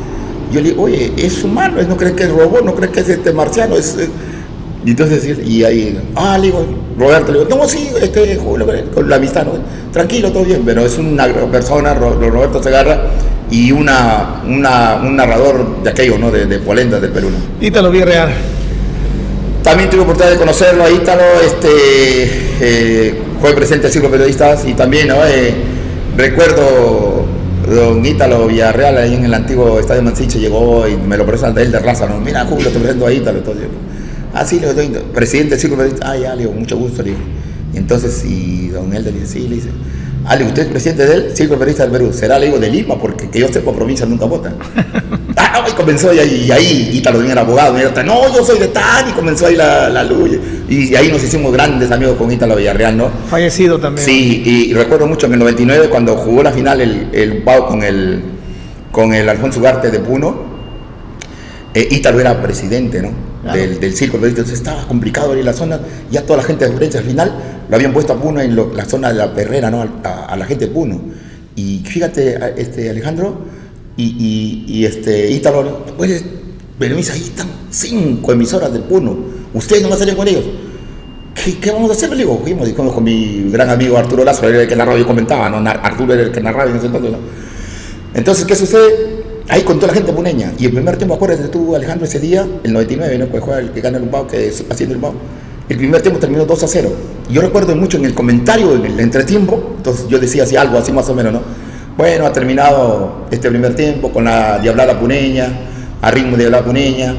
yo le digo, oye, es humano, no crees que es robot, no crees que es marciano, y entonces, y ahí, le digo, Roberto, le digo, no, sí, Julio, con la amistad, ¿no? Tranquilo, todo bien, pero es una persona, Roberto Segarra, y un narrador de aquello, ¿no? De Polenta, del Perú, ¿no? Ítalo Villarreal. También tuve oportunidad de conocerlo a Ítalo, fue presidente del Círculo de Periodistas, y también, ¿no? Recuerdo don Ítalo Villarreal ahí en el antiguo Estadio Mansiche, llegó y me lo presenta él de raza, ¿no? Mira, Julio, te presento a Ítalo, entonces, sí, le digo, presidente del Círculo de Periodistas, ya, le digo, mucho gusto, le digo. Y entonces, y don Elder dice, sí, le dice, le digo, usted es presidente del Círculo de Periodistas del Perú, será, le digo, de Lima, porque que yo sepa, provincia nunca votan. Y comenzó, y ahí Ítalo también era abogado, no, yo soy de tal, y comenzó ahí la luz, y ahí nos hicimos grandes amigos con Ítalo Villarreal, ¿no? Fallecido también. Sí, y recuerdo mucho en el 99, cuando jugó la final el Pau con el Alfonso Ugarte de Puno, Ítalo era presidente, ¿no? Claro. Del Círculo, entonces estaba complicado en la zona, ya toda la gente de Florencia al final lo habían puesto a Puno en la zona de la Perrera, ¿no? A la gente de Puno. Y fíjate, Alejandro, Ítalo, pues, pero me dice, ahí están 5 emisoras de Puno, ustedes no van a salir con ellos. ¿Qué vamos a hacer? Le digo, fuimos con mi gran amigo Arturo Lazo, era el que narraba, yo comentaba, ¿no? Arturo era el que narraba en ese entonces, ¿no? Entonces, ¿qué sucede? Ahí con toda la gente puneña, y el primer tiempo, acuérdate tú, Alejandro, ese día, el 99, ¿no? Pues juega el que gana el Umbao, que es haciendo el Umbao. El primer tiempo terminó 2-0. Yo recuerdo mucho en el comentario, en el entretiempo, entonces yo decía así, algo así más o menos, ¿no? Bueno, ha terminado este primer tiempo con la diablada puneña, a ritmo de diablada puneña,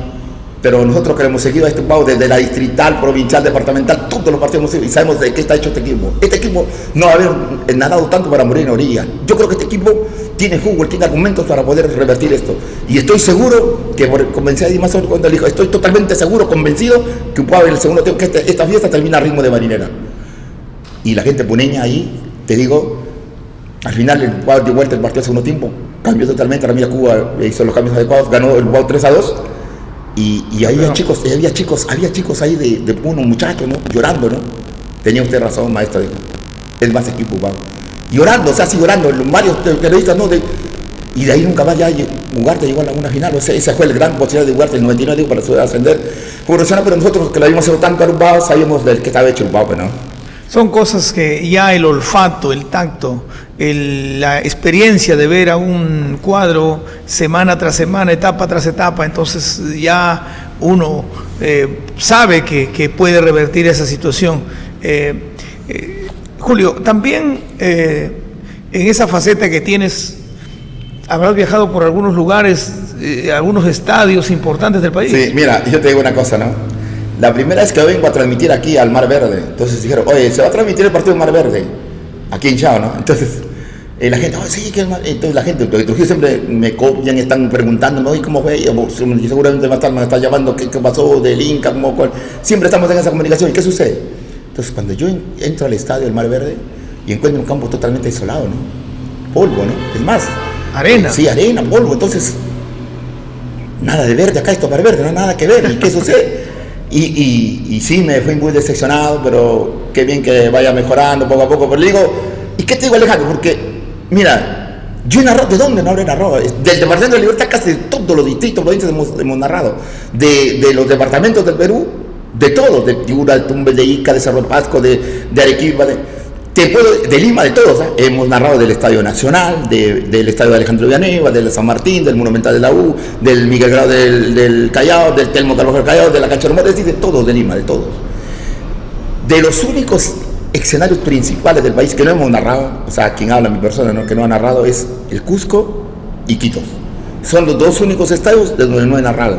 pero nosotros que hemos seguido a este Umbao desde la distrital, provincial, departamental, todos los partidos hemos seguido, y sabemos de qué está hecho este equipo. Este equipo no va a haber nadado tanto para morir en orilla. Yo creo que este equipo tiene fútbol, tiene argumentos para poder revertir esto. Y estoy seguro, que comencé ahí más o menos cuando le dijo, estoy totalmente seguro, convencido, que puede haber el segundo tiempo, que esta fiesta termina a ritmo de marinera. Y la gente puneña ahí, te digo, al final el Umbao dio vuelta el partido al segundo tiempo, cambió totalmente, Ramírez Cuba hizo los cambios adecuados, ganó el Umbao 3-2. Y había chicos ahí de Puno, muchachos, ¿no? Llorando, ¿no? Tenía usted razón, maestro, dijo. Es más equipo, Umbao. Llorando, o sea, así llorando, varios periodistas, ¿no? Y de ahí nunca más ya Ugarte llegó a una final, o sea, esa fue el gran posibilidad de Ugarte, el 99, digo, para poder ascender. Pero nosotros que lo habíamos hecho tanto al Umbao, sabíamos del que estaba hecho el Umbao, ¿no? Son cosas que ya el olfato, el tacto, la experiencia de ver a un cuadro semana tras semana, etapa tras etapa, entonces ya uno sabe que puede revertir esa situación. Julio, también en esa faceta que tienes, habrás viajado por algunos lugares, algunos estadios importantes del país. Sí, mira, yo te digo una cosa, ¿no? La primera vez que vengo a transmitir aquí al Mar Verde, entonces dijeron, oye, se va a transmitir el partido del Mar Verde, aquí en Chao, ¿no? Entonces, la gente, sí, que entonces la gente, porque Trujillo siempre me copian, están preguntándome, oye, ¿cómo fue? Y seguramente me están llamando, ¿qué pasó del Inca? Siempre estamos en esa comunicación, ¿y qué sucede? Entonces, cuando yo entro al estadio del Mar Verde y encuentro un campo totalmente desolado, ¿no? Polvo, ¿no? Es más, arena. Sí, arena, polvo, entonces, nada de verde acá, esto Mar Verde, no hay nada que ver, ¿y qué sucede? Y sí, me fui muy decepcionado, pero qué bien que vaya mejorando poco a poco. Pero le digo, ¿y qué te digo, Alejandro? Porque, mira, yo he narrado, ¿de dónde no habré narrado? Del Departamento de Libertad, casi de todos los distritos, provincias hemos narrado. De los departamentos del Perú, de todos, de Piura, de Tumbes, de Ica, de Cerro Pasco, de Arequipa, de Lima, de todos, ¿eh? Hemos narrado del Estadio Nacional, del Estadio de Alejandro Villanueva, del San Martín, del Monumental de la U, del Miguel Grau del Callao, del Telmo Carlos del Callao, de la Cancha de Rumores, de todos, de Lima, de todos. De los únicos escenarios principales del país que no hemos narrado, o sea, quien habla, mi persona, ¿no?, que no ha narrado, es el Cusco y Quito. Son los dos únicos estadios de donde no he narrado.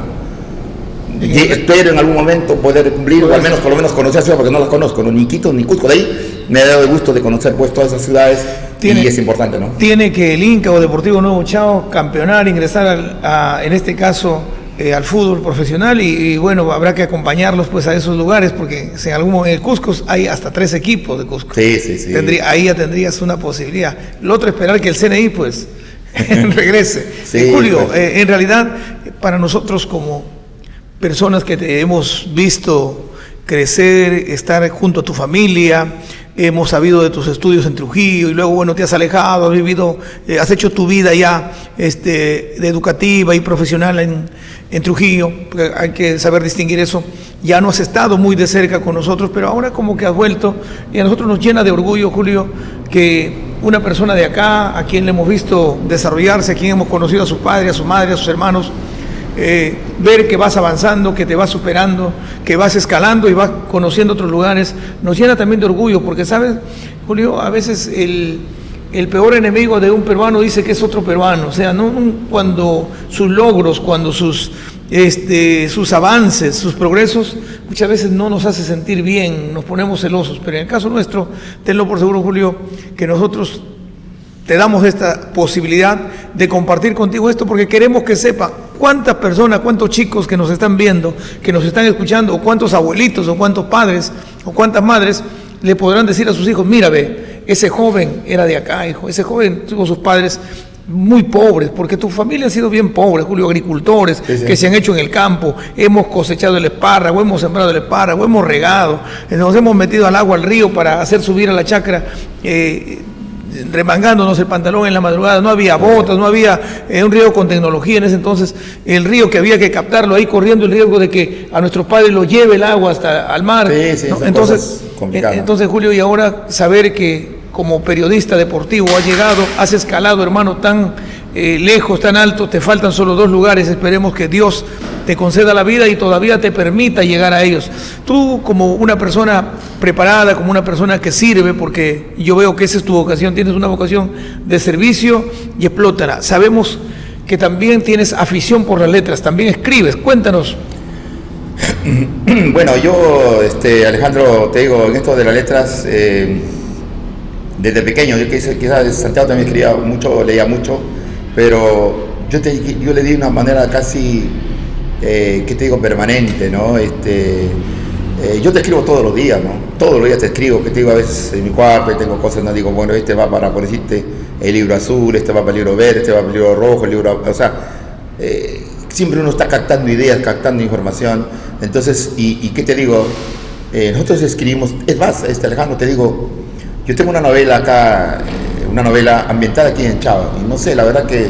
Y espero en algún momento poder cumplir, o al menos por lo menos conocer ciudades, porque no las conozco, ¿no?, ni Quito ni Cusco. De ahí me ha dado el gusto de conocer pues todas esas ciudades, y es importante, ¿no? Tiene que el Inca o Deportivo Nuevo Chao campeonar, ingresar en este caso al fútbol profesional, y bueno, habrá que acompañarlos pues a esos lugares, porque si en en el Cusco hay hasta 3 equipos de Cusco. Sí. Ahí ya tendrías una posibilidad. Lo otro, esperar que el CNI pues regrese. Sí, Julio, pues. En realidad, para nosotros como personas que te hemos visto crecer, estar junto a tu familia, hemos sabido de tus estudios en Trujillo y luego, bueno, te has alejado, has vivido, has hecho tu vida ya de educativa y profesional en Trujillo, porque hay que saber distinguir eso. Ya no has estado muy de cerca con nosotros, pero ahora como que has vuelto, y a nosotros nos llena de orgullo, Julio, que una persona de acá, a quien le hemos visto desarrollarse, a quien hemos conocido a su padre, a su madre, a sus hermanos, ver que vas avanzando, que te vas superando, que vas escalando y vas conociendo otros lugares, nos llena también de orgullo, porque sabes, Julio, a veces el peor enemigo de un peruano dice que es otro peruano, o sea, ¿no? Cuando sus logros, cuando sus avances, sus progresos, muchas veces no nos hace sentir bien, nos ponemos celosos, pero en el caso nuestro, tenlo por seguro, Julio, que nosotros te damos esta posibilidad de compartir contigo esto, porque queremos que sepa cuántas personas, cuántos chicos que nos están viendo, que nos están escuchando, o cuántos abuelitos, o cuántos padres, o cuántas madres le podrán decir a sus hijos: mira, ve, ese joven era de acá, hijo, ese joven tuvo sus padres muy pobres, porque tu familia ha sido bien pobre, Julio, agricultores que se han hecho en el campo, hemos cosechado el espárrago, hemos sembrado el espárrago, hemos regado, nos hemos metido al agua, al río, para hacer subir a la chacra, remangándonos el pantalón en la madrugada, no había botas, no había un río con tecnología en ese entonces, el río que había que captarlo ahí corriendo el riesgo de que a nuestros padres lo lleve el agua hasta al mar, ¿no? Entonces, Julio, y ahora saber que como periodista deportivo has escalado, hermano, tan lejos, tan alto, te faltan solo 2 lugares, esperemos que Dios te conceda la vida y todavía te permita llegar a ellos. Tú, como una persona preparada, como una persona que sirve, porque yo veo que esa es tu vocación, tienes una vocación de servicio y explótala. Sabemos que también tienes afición por las letras, también escribes, cuéntanos. Bueno, yo, Alejandro, te digo, en esto de las letras, desde pequeño, yo quizás de Santiago también escribía mucho, leía mucho, pero yo le di una manera casi, ¿qué te digo?, permanente, ¿no? Yo te escribo todos los días, ¿no? Todos los días te escribo, que te digo, a veces en mi cuarto tengo cosas, no digo, bueno, este va para, por decirte, el libro azul, este va para el libro verde, este va para el libro rojo, el libro, o sea, siempre uno está captando ideas, captando información. Entonces, ¿y qué te digo? Nosotros escribimos, es más, Alejandro, te digo, yo tengo una novela acá, una novela ambientada aquí en Chava, y no sé, la verdad que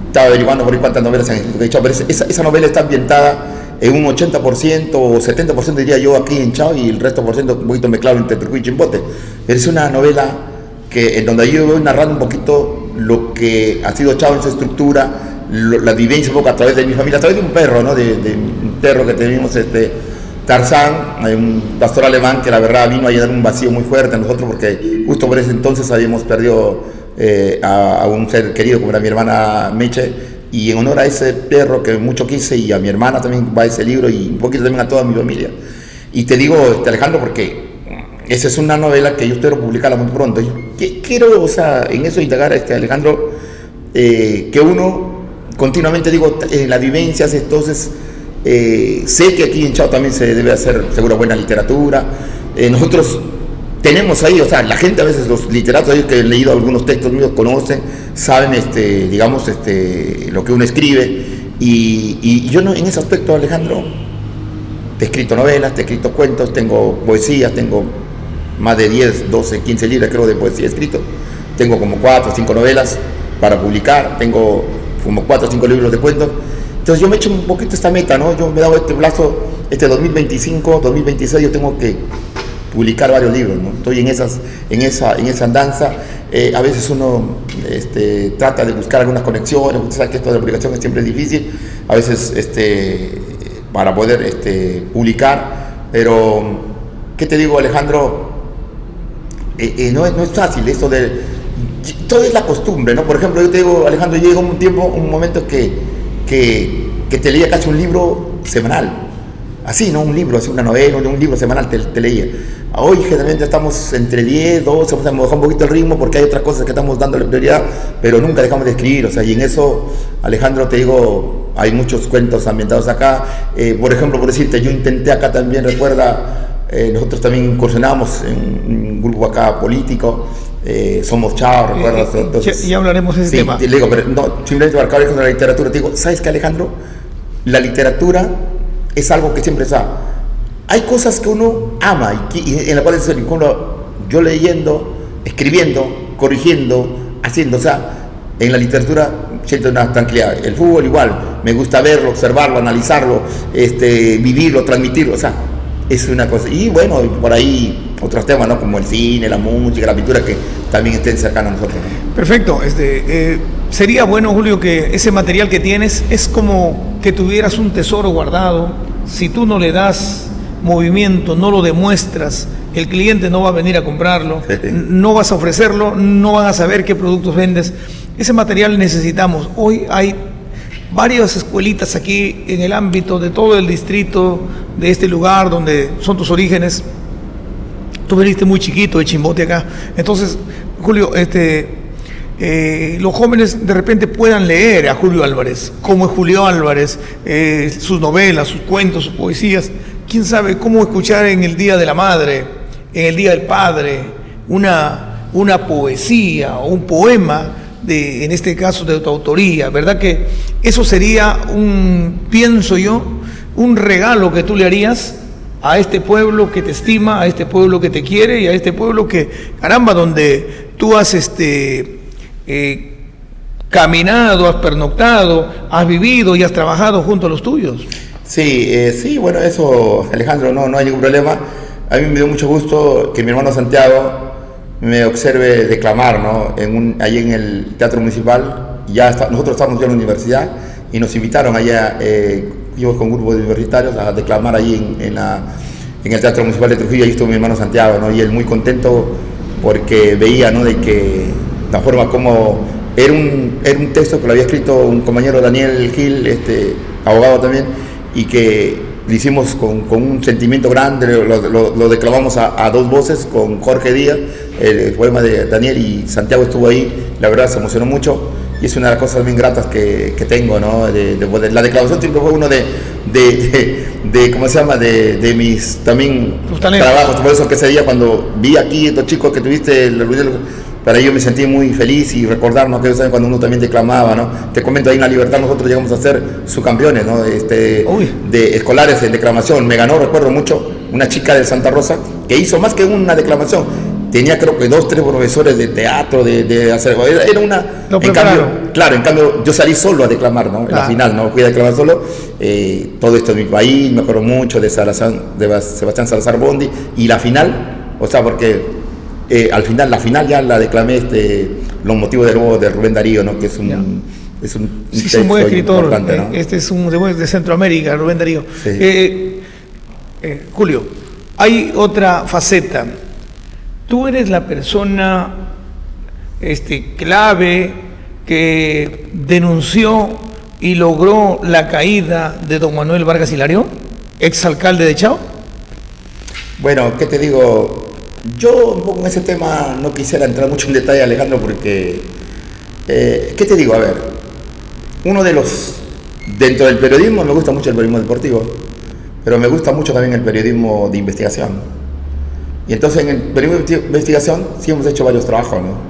estaba averiguando por ahí cuántas novelas han escrito en Chava, pero esa novela está ambientada en un 80% o 70% diría yo aquí en Chao, y el resto por ciento un poquito mezclado entre Trujillo y Chimbote. Pero es una novela en donde yo voy narrando un poquito lo que ha sido Chao en su estructura, la vivencia un poco a través de mi familia, a través de un perro, ¿no? De un perro que tenemos, Tarzán, un pastor alemán que la verdad vino a llenar un vacío muy fuerte a nosotros, porque justo por ese entonces habíamos perdido a un ser querido como era mi hermana Meche, y en honor a ese perro que mucho quise, y a mi hermana también va ese libro, y un poquito también a toda mi familia. Y te digo, Alejandro, porque esa es una novela que yo espero publicarla muy pronto. Yo quiero, o sea, en eso indagar, Alejandro, que uno continuamente, digo, en las vivencias, entonces, sé que aquí en Chao también se debe hacer seguro buena literatura. Nosotros tenemos ahí, o sea, la gente a veces, los literatos ahí que han leído algunos textos míos conocen, saben, digamos, lo que uno escribe, y yo no, en ese aspecto, Alejandro, te he escrito novelas, te he escrito cuentos, tengo poesías, tengo más de 10, 12, 15 libros creo de poesía escrito, tengo como 4 o 5 novelas para publicar, tengo como 4 o 5 libros de cuentos. Entonces yo me he hecho un poquito esta meta, ¿no? Yo me he dado este plazo, 2025, 2026, yo tengo que publicar varios libros, ¿no? Estoy en esa andanza. A veces uno trata de buscar algunas conexiones, usted sabe que esto de la publicación siempre es difícil, a veces para poder publicar, pero ¿qué te digo, Alejandro? no es fácil esto de... Todo es la costumbre, ¿no? Por ejemplo, yo te digo, Alejandro, llega un momento que te leía casi un libro semanal. Así, ¿no? Un libro, así una novela, un libro semanal te leía. Hoy generalmente estamos entre 10, 12, hemos bajado un poquito el ritmo porque hay otras cosas que estamos dándole prioridad, pero nunca dejamos de escribir, o sea, y en eso, Alejandro, te digo, hay muchos cuentos ambientados acá. Por ejemplo, por decirte, yo intenté acá también, recuerda, nosotros también incursionamos en un grupo acá político, Somos Chao, ¿recuerdas? Entonces, ya hablaremos de ese tema. Te digo, pero no, simplemente marcar con la literatura, te digo, ¿sabes qué, Alejandro? La literatura es algo que siempre está. Hay cosas que uno ama y en la cual yo leyendo, escribiendo, corrigiendo, haciendo, o sea, en la literatura siento una tranquilidad. El fútbol igual, me gusta verlo, observarlo, analizarlo, vivirlo, transmitirlo, o sea, es una cosa. Y bueno, por ahí otros temas, ¿no? Como el cine, la música, la pintura, que también estén cercanos a nosotros, ¿no? Perfecto. Sería bueno, Julio, que ese material que tienes es como que tuvieras un tesoro guardado. Si tú no le das movimiento, no lo demuestras, el cliente no va a venir a comprarlo, no vas a ofrecerlo, no van a saber qué productos vendes. Ese material necesitamos. Hoy hay varias escuelitas aquí en el ámbito de todo el distrito, de este lugar donde son tus orígenes. Tú veniste muy chiquito de Chimbote acá. Entonces, Julio, los jóvenes de repente puedan leer a Julio Álvarez, como es Julio Álvarez, sus novelas, sus cuentos, sus poesías. Quién sabe cómo escuchar en el Día de la Madre, en el Día del Padre, una poesía o un poema, en este caso de tu autoría. ¿Verdad que eso sería pienso yo, un regalo que tú le harías a este pueblo que te estima, a este pueblo que te quiere y a este pueblo que, caramba, donde tú has caminado, has pernoctado, has vivido y has trabajado junto a los tuyos? Sí, bueno, eso, Alejandro, no hay ningún problema. A mí me dio mucho gusto que mi hermano Santiago me observe declamar, ¿no? Allí en el Teatro Municipal. Nosotros estábamos ya en la universidad y nos invitaron allá, yo con un grupo de universitarios, a declamar allí en el Teatro Municipal de Trujillo. Ahí estuvo mi hermano Santiago, ¿no? Y él muy contento porque veía, ¿no?, de que la forma como era un texto que lo había escrito un compañero, Daniel Gil, abogado también, y que lo hicimos con un sentimiento grande, lo declamamos a dos voces con Jorge Díaz, el poema de Daniel, y Santiago estuvo ahí, la verdad se emocionó mucho, y es una de las cosas bien gratas que tengo, ¿no? La declamación siempre fue uno ¿cómo se llama? De mis también trabajos, por eso que ese día cuando vi aquí estos chicos que tuviste, para ello me sentí muy feliz y recordarnos que cuando uno también declamaba, ¿no? Te comento, ahí en La Libertad nosotros llegamos a ser subcampeones, ¿no? De escolares en declamación. Me ganó, recuerdo mucho, una chica de Santa Rosa que hizo más que una declamación. Tenía creo que 2, 3 profesores de teatro, de hacer... Era una... En cambio, yo salí solo a declamar, ¿no? En la final, ¿no? Fui a declamar solo. Todo esto en mi país, me acuerdo mucho de Sebastián Salazar Bondi. Y la final, o sea, porque... la final ya la declamé, Los motivos del nuevo de Rubén Darío, ¿no? Que es un buen escritor, ¿no? Es un de Centroamérica, Rubén Darío. Sí. Julio, hay otra faceta. Tú eres la persona clave que denunció y logró la caída de don Manuel Vargas Hilario, exalcalde de Chao. Bueno, ¿qué te digo? Yo un poco en ese tema no quisiera entrar mucho en detalle, Alejandro, porque, ¿qué te digo? A ver, dentro del periodismo me gusta mucho el periodismo deportivo, pero me gusta mucho también el periodismo de investigación. Y entonces en el periodismo de investigación sí hemos hecho varios trabajos, ¿no?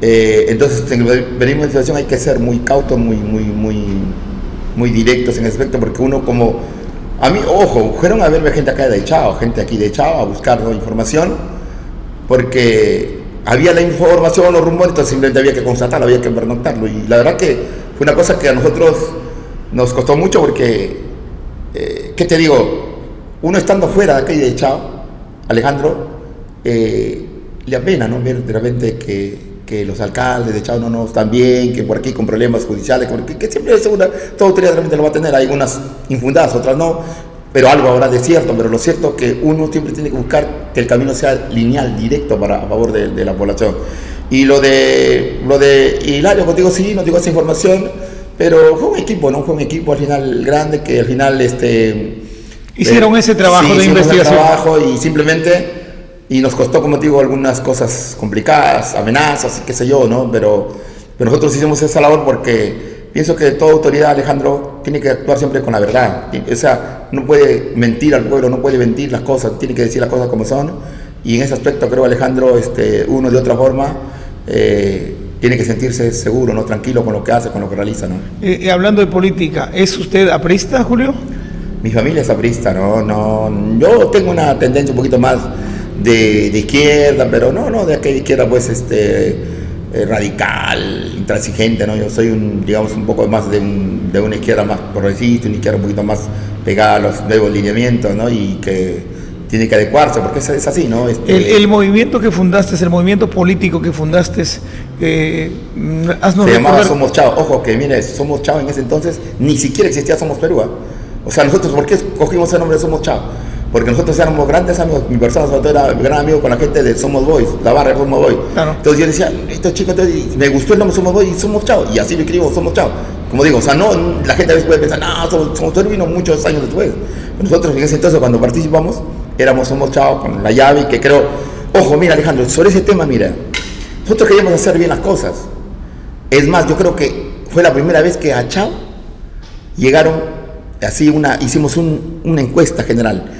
Entonces en el periodismo de investigación hay que ser muy cautos, muy directos en ese aspecto, porque uno como... A mí, ojo, fueron a verme gente acá de Chao, gente aquí de Chao, a buscar, ¿no?, información, porque había la información, los rumores, entonces simplemente había que constatarlo, había que pernoctarlo. Y la verdad que fue una cosa que a nosotros nos costó mucho porque, ¿qué te digo? Uno estando fuera de aquí de Chao, Alejandro, le apena, ¿no?, ver de repente que los alcaldes de Chao no están bien, que por aquí con problemas judiciales, que siempre toda autoridad realmente lo va a tener, hay unas infundadas, otras no. pero algo habrá de cierto, pero lo cierto es que uno siempre tiene que buscar que el camino sea lineal, directo a favor de la población. Y lo de Hilario, contigo sí, no tengo esa información, pero fue un equipo, ¿no? Fue un equipo al final grande que al final hicieron ese trabajo de investigación. Ese trabajo y simplemente, y nos costó, como te digo, algunas cosas complicadas, amenazas, qué sé yo, ¿no? Pero nosotros hicimos esa labor porque pienso que toda autoridad, Alejandro, tiene que actuar siempre con la verdad. O sea, no puede mentir al pueblo, no puede mentir las cosas, tiene que decir las cosas como son. Y en ese aspecto creo, Alejandro, uno de otra forma tiene que sentirse seguro, ¿no? Tranquilo con lo que hace, con lo que realiza, ¿no? Hablando de política, ¿es usted aprista, Julio? Mi familia es aprista, ¿no? Yo tengo una tendencia un poquito más de izquierda, pero no de aquella izquierda pues radical, intransigente, ¿no? Yo soy digamos un poco más de una izquierda más progresista, una izquierda un poquito más pegada a los nuevos lineamientos, ¿no? Y que tiene que adecuarse, porque es así, ¿no? El movimiento que fundaste, el movimiento político que fundaste, se llamaba Somos Chao. Ojo que mire, Somos Chao en ese entonces ni siquiera existía Somos Perú, ¿eh? O sea, nosotros, ¿por qué escogimos el nombre de Somos Chao? Porque nosotros éramos grandes amigos, mi persona sobre todo era gran amigo con la gente de Somos Boys, la barra de Somos Boys. Claro. Entonces yo decía, estos chicos, me gustó el nombre Somos Boys y Somos Chao, y así lo escribo, Somos Chao. Como digo, o sea, no, la gente a veces puede pensar, no, Somos Perú vino muchos años después. Pero nosotros en ese entonces, cuando participamos, éramos Somos Chao con la llave, y que creo, ojo, mira Alejandro, sobre ese tema, mira, nosotros queríamos hacer bien las cosas. Es más, yo creo que fue la primera vez que a Chao llegaron, hicimos una encuesta general,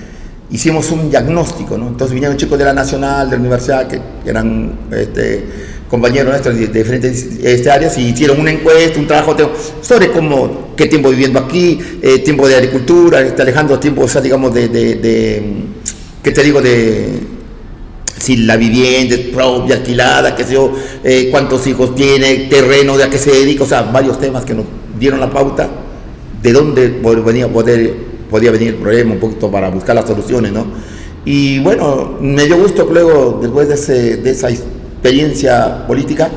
hicimos un diagnóstico, ¿no? Entonces vinieron chicos de la Nacional, de la universidad, que eran compañeros nuestros de diferentes áreas, y hicieron una encuesta, un trabajo sobre qué tiempo viviendo aquí, tiempo de agricultura, Alejandro, tiempo, o sea, digamos, ¿qué te digo? Si la vivienda es propia, alquilada, qué sé yo, cuántos hijos tiene, terreno, de a qué se dedica, o sea, varios temas que nos dieron la pauta de dónde podía venir el problema, un poquito para buscar las soluciones, ¿no? Y bueno, me dio gusto que luego, después de esa experiencia política,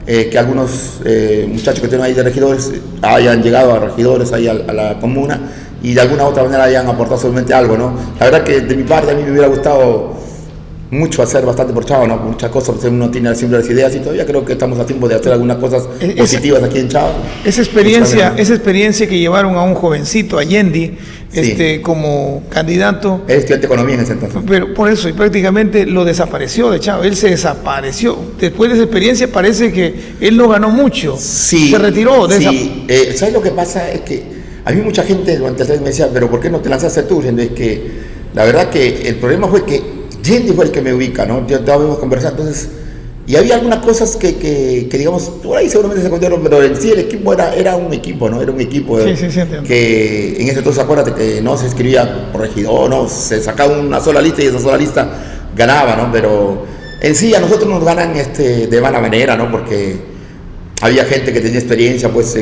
que algunos muchachos que tienen ahí de regidores hayan llegado a regidores ahí a la comuna y de alguna u otra manera hayan aportado solamente algo, ¿no? La verdad que de mi parte a mí me hubiera gustado mucho hacer bastante por Chao, ¿no? Muchas cosas, uno tiene siempre las ideas y todavía creo que estamos a tiempo de hacer algunas cosas positivas aquí en Chao. Esa experiencia que llevaron a un jovencito, a Yendi, sí, como candidato. Él estudiante de economía en ese entonces. Pero por eso, y prácticamente lo desapareció de Chao, él se desapareció. Después de esa experiencia parece que él no ganó mucho, sí, se retiró de sí. ¿Sabes lo que pasa? Es que a mí mucha gente durante el día me decía, pero ¿por qué no te lanzaste tú? Es que la verdad que el problema fue que Yendi fue el que me ubica, ¿no? Ya habíamos conversado, entonces, y había algunas cosas que digamos, por ahí seguramente se contaron, pero en sí el equipo era un equipo, ¿no? Era un equipo sí, que en ese entonces, acuérdate que no se escribía por regidor, no, se sacaba una sola lista y esa sola lista ganaba, ¿no? Pero en sí a nosotros nos ganan de mala manera, ¿no? Porque había gente que tenía experiencia, pues,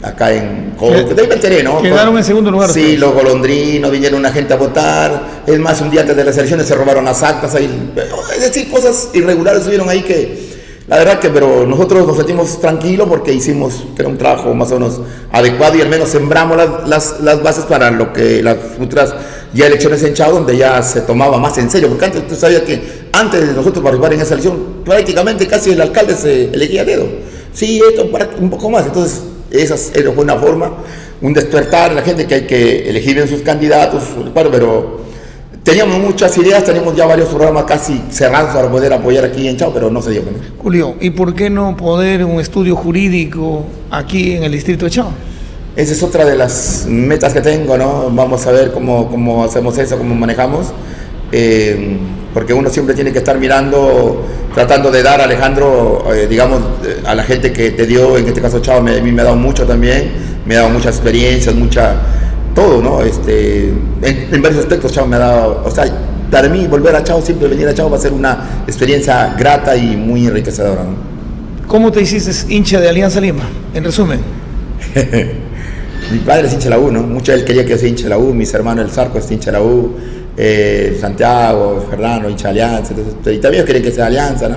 acá en Coco, de ahí me enteré, ¿no? Quedaron en segundo lugar. Sí, los golondrinos, vinieron una gente a votar, es más, un día antes de las elecciones se robaron las actas, ahí, es decir, cosas irregulares subieron ahí que, la verdad que, pero nosotros nos sentimos tranquilos porque hicimos, que era un trabajo más o menos adecuado y al menos sembramos las bases para lo que las futuras ya elecciones en Chao, donde ya se tomaba más en serio, porque antes tú sabías que antes de nosotros participar en esa elección, prácticamente casi el alcalde se elegía a dedo. Sí, esto para un poco más. Entonces, esa fue una forma, un despertar a la gente que hay que elegir bien sus candidatos, pero teníamos muchas ideas, teníamos ya varios programas casi cerrados para poder apoyar aquí en Chao, pero no se dio. ¿No? Julio, ¿y por qué no poner un estudio jurídico aquí en el distrito de Chao? Esa es otra de las metas que tengo, ¿no? Vamos a ver cómo hacemos eso, cómo manejamos. Porque uno siempre tiene que estar mirando, tratando de dar, Alejandro, digamos, a la gente que te dio, en este caso Chao, a mí me ha dado mucho también, me ha dado muchas experiencias, todo, ¿no? En varios aspectos Chao me ha dado, o sea, para mí volver a Chao, siempre venir a Chao va a ser una experiencia grata y muy enriquecedora, ¿no? ¿Cómo te hiciste hincha de Alianza Lima, en resumen? Mi padre es hincha de la U, ¿no? Mucho él quería que yo sea hincha de la U, mis hermanos el Zarco es hincha de la U, Santiago, Fernando, hincha de Alianza, entonces, y también querían que sea Alianza, ¿no?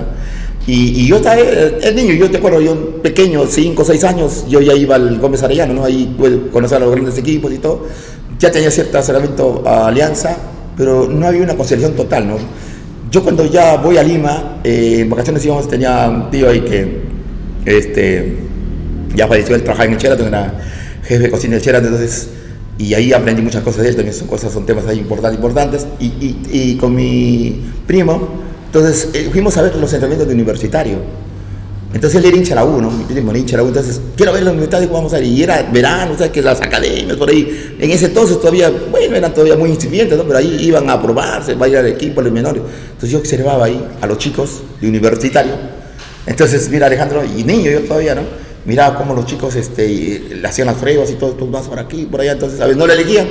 Y yo estaba, el niño, yo te acuerdo, yo pequeño, 5 o 6 años, yo ya iba al Gómez Arellano, ¿no? Ahí pude conocer a los grandes equipos y todo. ya tenía cierto acercamiento a Alianza, pero no había una conciliación total, ¿no? Yo cuando ya voy a Lima, en vacaciones íbamos, tenía un tío ahí que ya falleció, él trabajaba en el Sheraton, era jefe de cocina del Sheraton, entonces, y ahí aprendí muchas cosas de él, también son temas ahí importantes, y con mi primo, entonces fuimos a ver los entrenamientos de Universitario. Entonces él era hincha de la U, ¿no? Mi primo era hincha de la U, entonces quiero ver los universitarios, vamos a ir. Y era verano, ¿sabes? Que las academias por ahí, en ese entonces todavía, bueno, eran todavía muy incipientes, ¿no? Pero ahí iban a probarse, va a ir al equipo, a los menores. Entonces yo observaba ahí a los chicos de Universitario. Entonces, mira, Alejandro, y niño yo todavía, ¿no? Miraba cómo los chicos le hacían las pruebas y todo, tú vas por aquí, por allá, entonces, ¿sabes? No le elegían.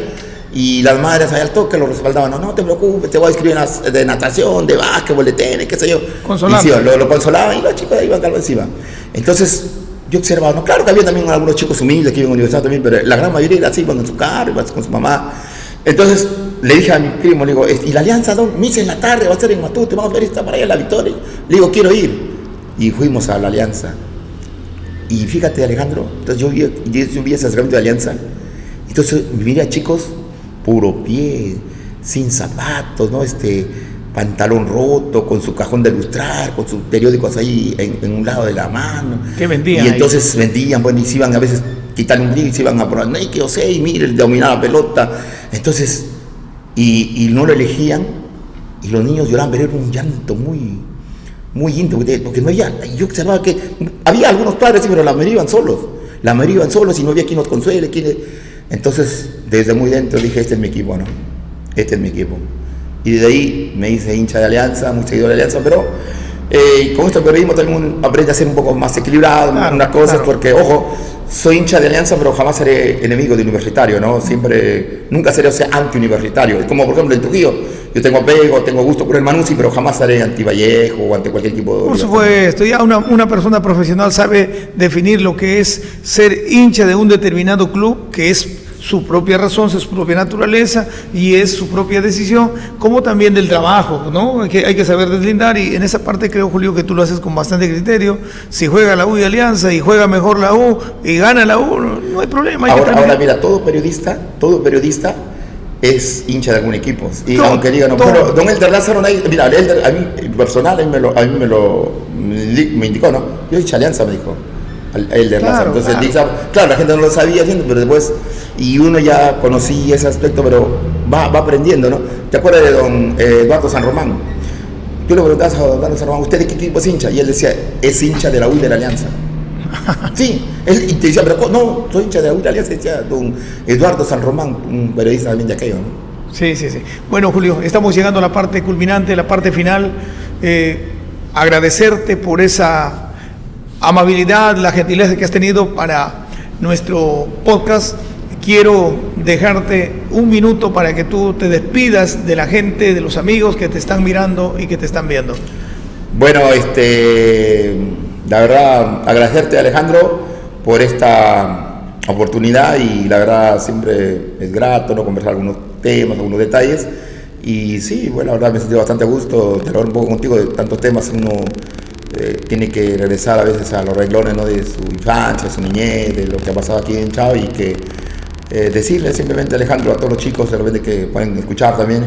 Y las madres ahí al toque lo respaldaban, no te preocupes, te voy a inscribir de natación, de básquetbol, de tenis, qué sé yo. Consolando. Y sí, lo consolaban y los chicos ahí iban calvo encima. Entonces, yo observaba, ¿no? Claro que había también algunos chicos humildes que iban a la universidad también, pero la gran mayoría era así, iban en su carro, iban con su mamá. Entonces, le dije a mi primo, le digo, ¿y la Alianza, dónde? Misa en la tarde, va a ser en Matute, vamos a ver, está para allá en La Victoria. Le digo, quiero ir. Y fuimos a la Alianza. Y fíjate, Alejandro, entonces yo vi ese acercamiento de Alianza. Entonces, miré a chicos puro pie, sin zapatos, ¿no? Pantalón roto, con su cajón de lustrar, con sus periódicos ahí en un lado de la mano. ¿Qué vendían? Y entonces vendían, bueno, y se iban a veces quitar un libro y se iban a probar, no, que yo sé, y mire, dominaba la pelota. Entonces, y no lo elegían, y los niños lloraban, pero era un llanto muy íntimo, porque no había, yo observaba que había algunos padres, sí, pero la mayoría iban solos, y no había quien los consuele, Entonces, desde muy dentro dije, este es mi equipo, ¿no? Este es mi equipo. Y desde ahí me hice hincha de Alianza, muy seguidor de Alianza, pero con este periodismo también aprende a ser un poco más equilibrado, claro, unas cosas, claro. Porque, ojo, soy hincha de Alianza, pero jamás seré enemigo de Universitario, ¿no? Nunca seré, anti-universitario. Es como, por ejemplo, en Trujillo, yo tengo apego, tengo gusto por el Manuzzi, pero jamás seré anti-Vallejo o ante cualquier equipo de... Por supuesto, ya una persona profesional sabe definir lo que es ser hincha de un determinado club, que es su propia razón, su propia naturaleza y es su propia decisión, como también del trabajo, ¿no? Hay que saber deslindar, y en esa parte creo, Julio, que tú lo haces con bastante criterio. Si juega la U y Alianza y juega mejor la U y gana la U, no hay problema. Ahora mira, todo periodista es hincha de algún equipo, y aunque digan, no, pero don Elder Lázaro, mira, Elder, a mí personal, me indicó, ¿no? Yo hincha Alianza, me dijo. Elder Lázaro. Entonces, claro, la gente no lo sabía, pero después, y uno ya conocía ese aspecto, pero va aprendiendo, ¿no? ¿Te acuerdas de don Eduardo San Román? Tú le preguntabas a don Eduardo San Román, ¿usted de qué equipo es hincha? Y él decía, es hincha de la U y de la Alianza. Sí, y te decía, pero no, soy hincha de la U y de la Alianza, decía don Eduardo San Román, un periodista también de aquello, ¿no? Sí. Bueno, Julio, estamos llegando a la parte culminante, la parte final. Agradecerte por esa amabilidad, la gentileza que has tenido para nuestro podcast. Quiero dejarte un minuto para que tú te despidas de la gente, de los amigos que te están mirando y que te están viendo. Bueno, la verdad, agradecerte, Alejandro, por esta oportunidad, y la verdad siempre es grato, ¿no? Conversar algunos temas, algunos detalles, y sí, bueno, la verdad me he sentido bastante a gusto de hablar un poco contigo de tantos temas. Uno tiene que regresar a veces a los renglones, ¿no? De su infancia, de su niñez, de lo que ha pasado aquí en Chao, y que decirle simplemente, Alejandro, a todos los chicos de repente que pueden escuchar también,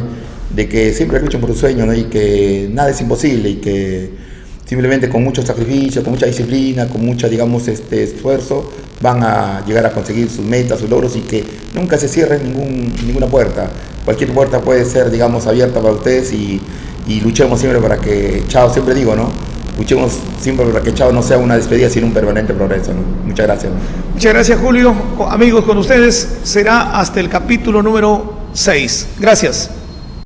de que siempre luchen por su sueño, ¿no? Y que nada es imposible, y que simplemente con mucho sacrificio, con mucha disciplina, con mucha, digamos, esfuerzo, van a llegar a conseguir sus metas, sus logros, y que nunca se cierre ninguna puerta. Cualquier puerta puede ser, digamos, abierta para ustedes, y luchemos siempre para que Chao, siempre digo, ¿no? Luchemos siempre para que Chao no sea una despedida, sino un permanente progreso, ¿no? Muchas gracias, ¿no? Muchas gracias, Julio. Amigos, con ustedes será hasta el capítulo número 6. Gracias.